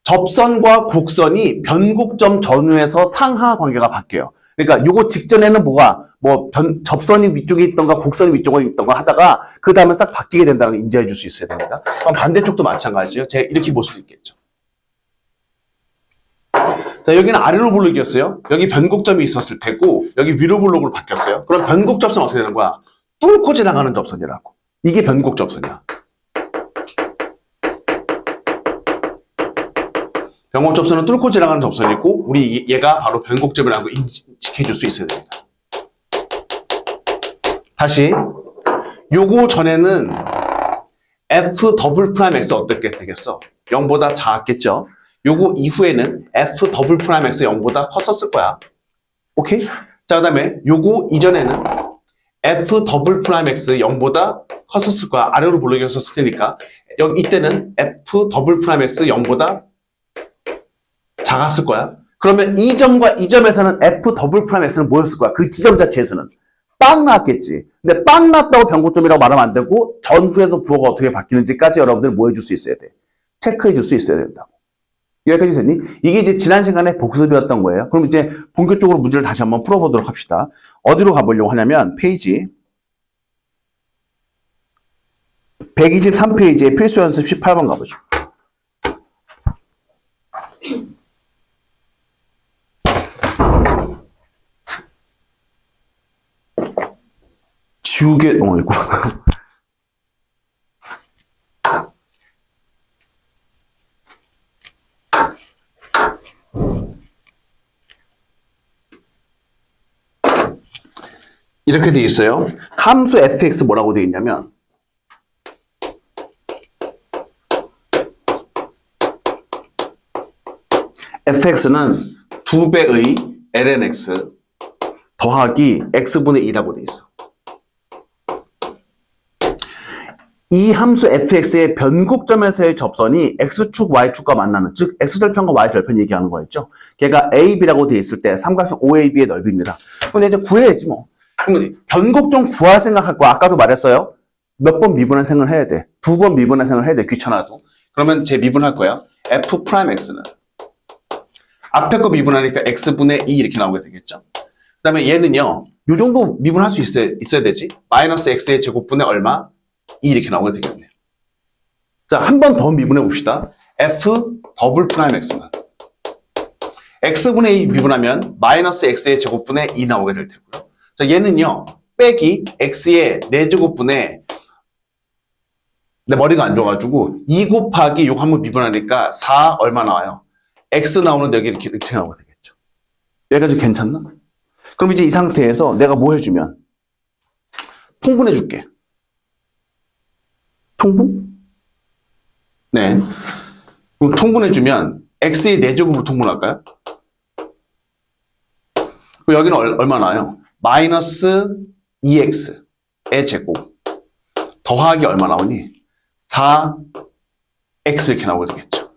접선과 곡선이 변곡점 전후에서 상하 관계가 바뀌어요. 그러니까 요거 직전에는 접선이 위쪽에 있던가 곡선이 위쪽에 있던가 하다가 그 다음에 싹 바뀌게 된다는 걸 인지해 줄 수 있어야 됩니다. 그럼 반대쪽도 마찬가지예요. 제가 이렇게 볼 수 있겠죠. 자, 여기는 아래로 블록이었어요. 여기 변곡점이 있었을 테고 여기 위로 블록으로 바뀌었어요. 그럼 변곡접선 어떻게 되는 거야? 뚫고 지나가는 접선이라고. 이게 변곡접선이야. 변곡접선은 뚫고 지나가는 접선이고 우리 얘가 바로 변곡점이라고 인식해 줄 수 있어야 됩니다. 다시 요거 전에는 f 더블 프라임 x 어떻게 되겠어? 0보다 작았겠죠? 요거 이후에는 f 더블 프라임 x 0보다 컸었을 거야. 오케이? 자, 그 다음에 요거 이전에는 f 더블 프라임 x 0보다 컸었을 거야. 아래로 블록이었을 테니까. 이때는 f 더블 프라임 x 0보다 작았을 거야. 그러면 이 점과 이 점에서는 f 더블 프라임 x는 뭐였을 거야? 그 지점 자체에서는 빵 나왔겠지. 근데 빵 났다고 변고점이라고 말하면 안 되고 전후에서 부호가 어떻게 바뀌는지까지 여러분들 뭐 해줄 수 있어야 돼. 체크해 줄 수 있어야 된다고. 여기까지 됐니? 이게 이제 지난 시간에 복습이었던 거예요. 그럼 이제 본격적으로 문제를 다시 한번 풀어보도록 합시다. 어디로 가보려고 하냐면 페이지 123페이지에 필수 연습 18번 가보죠. 지우개, 있구나. 이렇게 돼 있어요. 함수 fx 뭐라고 돼 있냐면 fx는 2배의 lnx 더하기 x분의 2라고 돼 있어. 이 함수 fx의 변곡점에서의 접선이 x축, y축과 만나는, 즉 x절편과 y절편 얘기하는 거였죠. 걔가 ab라고 돼 있을 때 삼각형 OAB의 넓이입니다. 근데 이제 구해야지 뭐. 그럼 변곡점 구할 생각할 거 아까도 말했어요. 몇 번 미분할 생각을 해야 돼. 2번 미분할 생각을 해야 돼. 귀찮아도. 그러면 제 미분할 거야. f'x는 앞에 거 미분하니까 x분의 2 이렇게 나오게 되겠죠. 그 다음에 얘는요. 요 정도 미분할 수 있어야 되지. 마이너스 x의 제곱분의 얼마? 2 이렇게 나오게 되겠네요. 자, 한 번 더 미분해 봅시다. f 더블 프라임 x는 x분의 2 미분하면 마이너스 x의 제곱분의 2 나오게 될 테고요. 자, 얘는요. 빼기 x의 4제곱분의 내 머리가 안 좋아가지고 2 곱하기 요거 한번 미분하니까 4 얼마 나와요? x 나오는데 여기 이렇게 나오게 되겠죠. 여기까지 괜찮나? 그럼 이제 이 상태에서 내가 뭐 해주면 통분해 줄게. 통분? 네. 그럼 통분해주면 x의 4제곱으로 통분할까요? 그럼 여기는 얼마 나와요? 마이너스 2x의 제곱 더하기 얼마 나오니? 4x 이렇게 나오게 되겠죠.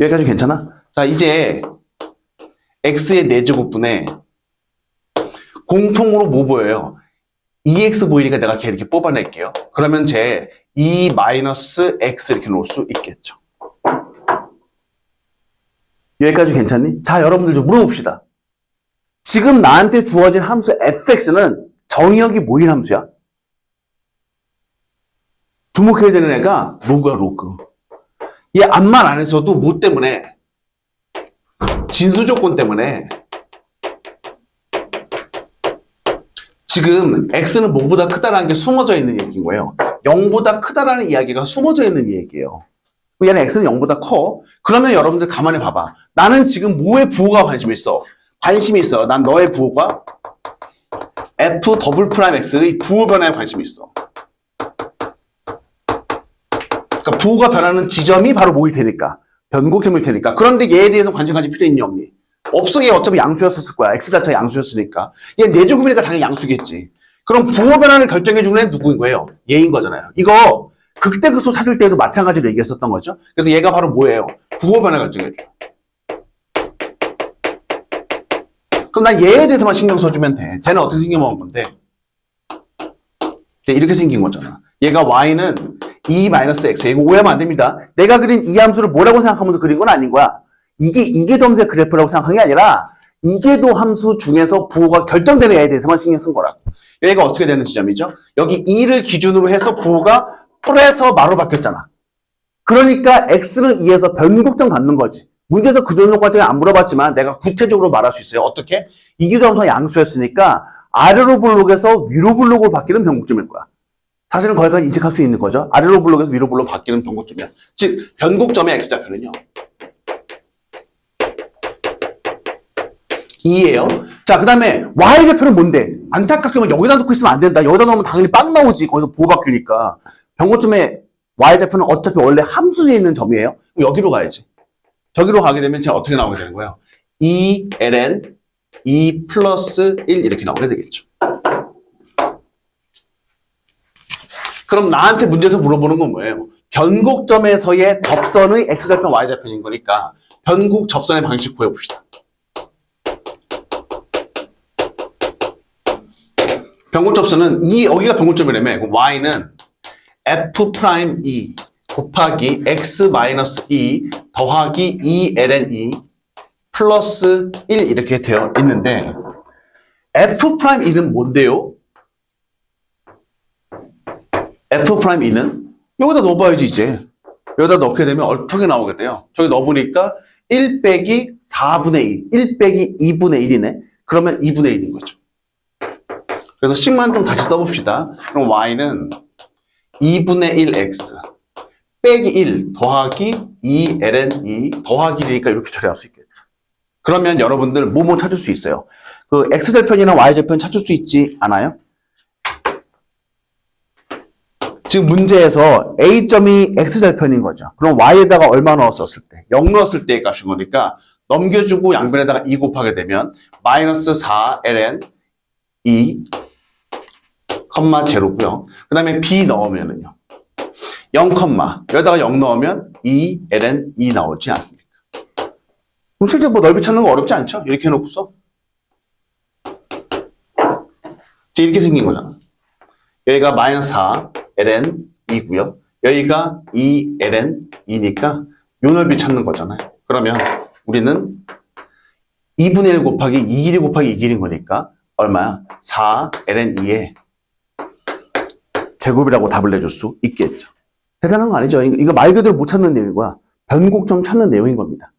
여기까지 괜찮아? 자, 이제 x의 4제곱분에 공통으로 뭐 보여요? 2x 보이니까 내가 걔 이렇게 뽑아낼게요. 그러면 제 2-x 이렇게 놓을 수 있겠죠. 여기까지 괜찮니? 자, 여러분들 좀 물어봅시다. 지금 나한테 주어진 함수 fx는 정의역이 뭐인 함수야? 주목해야 되는 애가 로그야, 로그. 얘 암만 안 해서도 뭐 때문에? 진수조건 때문에. 지금 x는 뭐보다 크다라는 게 숨어져 있는 얘기인 거예요. 0보다 크다라는 이야기가 숨어져 있는 얘기예요. 얘는 x는 0보다 커. 그러면 여러분들 가만히 봐봐. 나는 지금 뭐에 부호가 관심이 있어? 관심이 있어. 난 너의 부호가 f 더블 프라임 x의 부호 변화에 관심이 있어. 그러니까 부호가 변하는 지점이 바로 뭐일 테니까. 변곡점일 테니까. 그런데 얘에 대해서 관심 가질 필요 있니 없니? 없어. 얘 어차피 양수였을 거야. x 자체가 양수였으니까. 얘 4제곱이니까 당연히 양수겠지. 그럼 부호 변화를 결정해주는 애는 누구인 거예요? 얘인 거잖아요. 이거 극대극소 찾을 때도 마찬가지로 얘기했었던 거죠. 그래서 얘가 바로 뭐예요? 부호 변화 결정해줘. 그럼 난 얘에 대해서만 신경 써주면 돼. 쟤는 어떻게 생겨먹은 건데? 이렇게 생긴 거잖아. 얘가 y는 2-x. 이거 오해하면 안 됩니다. 내가 그린 이 함수를 뭐라고 생각하면서 그린 건 아닌 거야. 이게 덤수의 그래프라고 생각한 게 아니라 이게도 함수 중에서 부호가 결정되는 애에 대해서만 신경 쓴 거라고. 얘가 어떻게 되는 지점이죠? 여기 2를 기준으로 해서 부호가 뿔에서 마로 바뀌었잖아. 그러니까 x는 2에서 변곡점 갖는 거지. 문제에서 그 정도까지는 안 물어봤지만 내가 구체적으로 말할 수 있어요. 어떻게? 이기도 함수가 양수였으니까 아래로 블록에서 위로 블록으로 바뀌는 변곡점일 거야. 사실은 거기까지 인식할 수 있는 거죠. 아래로 블록에서 위로 블록 바뀌는 변곡점이야. 즉 변곡점의 x좌표는요 2예요. 자, 그 다음에 y좌표는 뭔데? 안타깝게만 여기다 놓고 있으면 안 된다. 여기다 넣으면 당연히 빵 나오지. 거기서 부호 바뀌니까. 변곡점의 y좌표는 어차피 원래 함수에 있는 점이에요. 그럼 여기로 가야지. 저기로 가게 되면 제가 어떻게 나오게 되는 거예요? 2ln 2 플러스 1 이렇게 나오게 되겠죠. 그럼 나한테 문제에서 물어보는 건 뭐예요? 변곡점에서의 접선의 x좌편, y좌편인 거니까 변곡 접선의 방식 구해봅시다. 변곡점수는 여기가 변곡점이라며. 그럼 y는 f'(e) 곱하기 x-e 더하기 2ln2 플러스 1 이렇게 되어 있는데 f'(e는 뭔데요? f'(e는 여기다 넣어봐야지 이제. 여기다 넣게 되면 어떻게 나오게 돼요? 저기 넣어보니까 1 빼기 4분의 2, 1 빼기 2분의 1이네. 그러면 2분의 1인 거죠. 그래서 식만 좀 다시 써봅시다. 그럼 y는 2분의 1x 빼기 1 더하기 2ln2 더하기 1이니까 이렇게 처리할 수 있겠죠. 그러면 여러분들 뭐뭐 찾을 수 있어요. 그 x절편이나 y절편 찾을 수 있지 않아요? 지금 문제에서 a점이 x절편인 거죠. 그럼 y에다가 얼마 넣었을 때? 0 넣었을 때의 값인 거니까 넘겨주고 양변에다가 2 곱하게 되면 마이너스 4ln 2 0고요. 그 다음에 b 넣으면은요. 0, 여기다가 0 넣으면 2ln 2 나오지 않습니까? 그럼 실제 뭐 넓이 찾는 거 어렵지 않죠? 이렇게 해놓고서 이렇게 생긴 거잖아. 여기가 마이너스 4ln 2고요. 여기가 2ln 2니까 요 넓이 찾는 거잖아요. 그러면 우리는 2분의 1 곱하기 2 길이 곱하기 2 길인 거니까 얼마야? 4ln 2에 제곱이라고 답을 내줄 수 있겠죠. 대단한 거 아니죠? 이거 말 그대로 못 찾는 내용이고요. 변곡점 찾는 내용인 겁니다.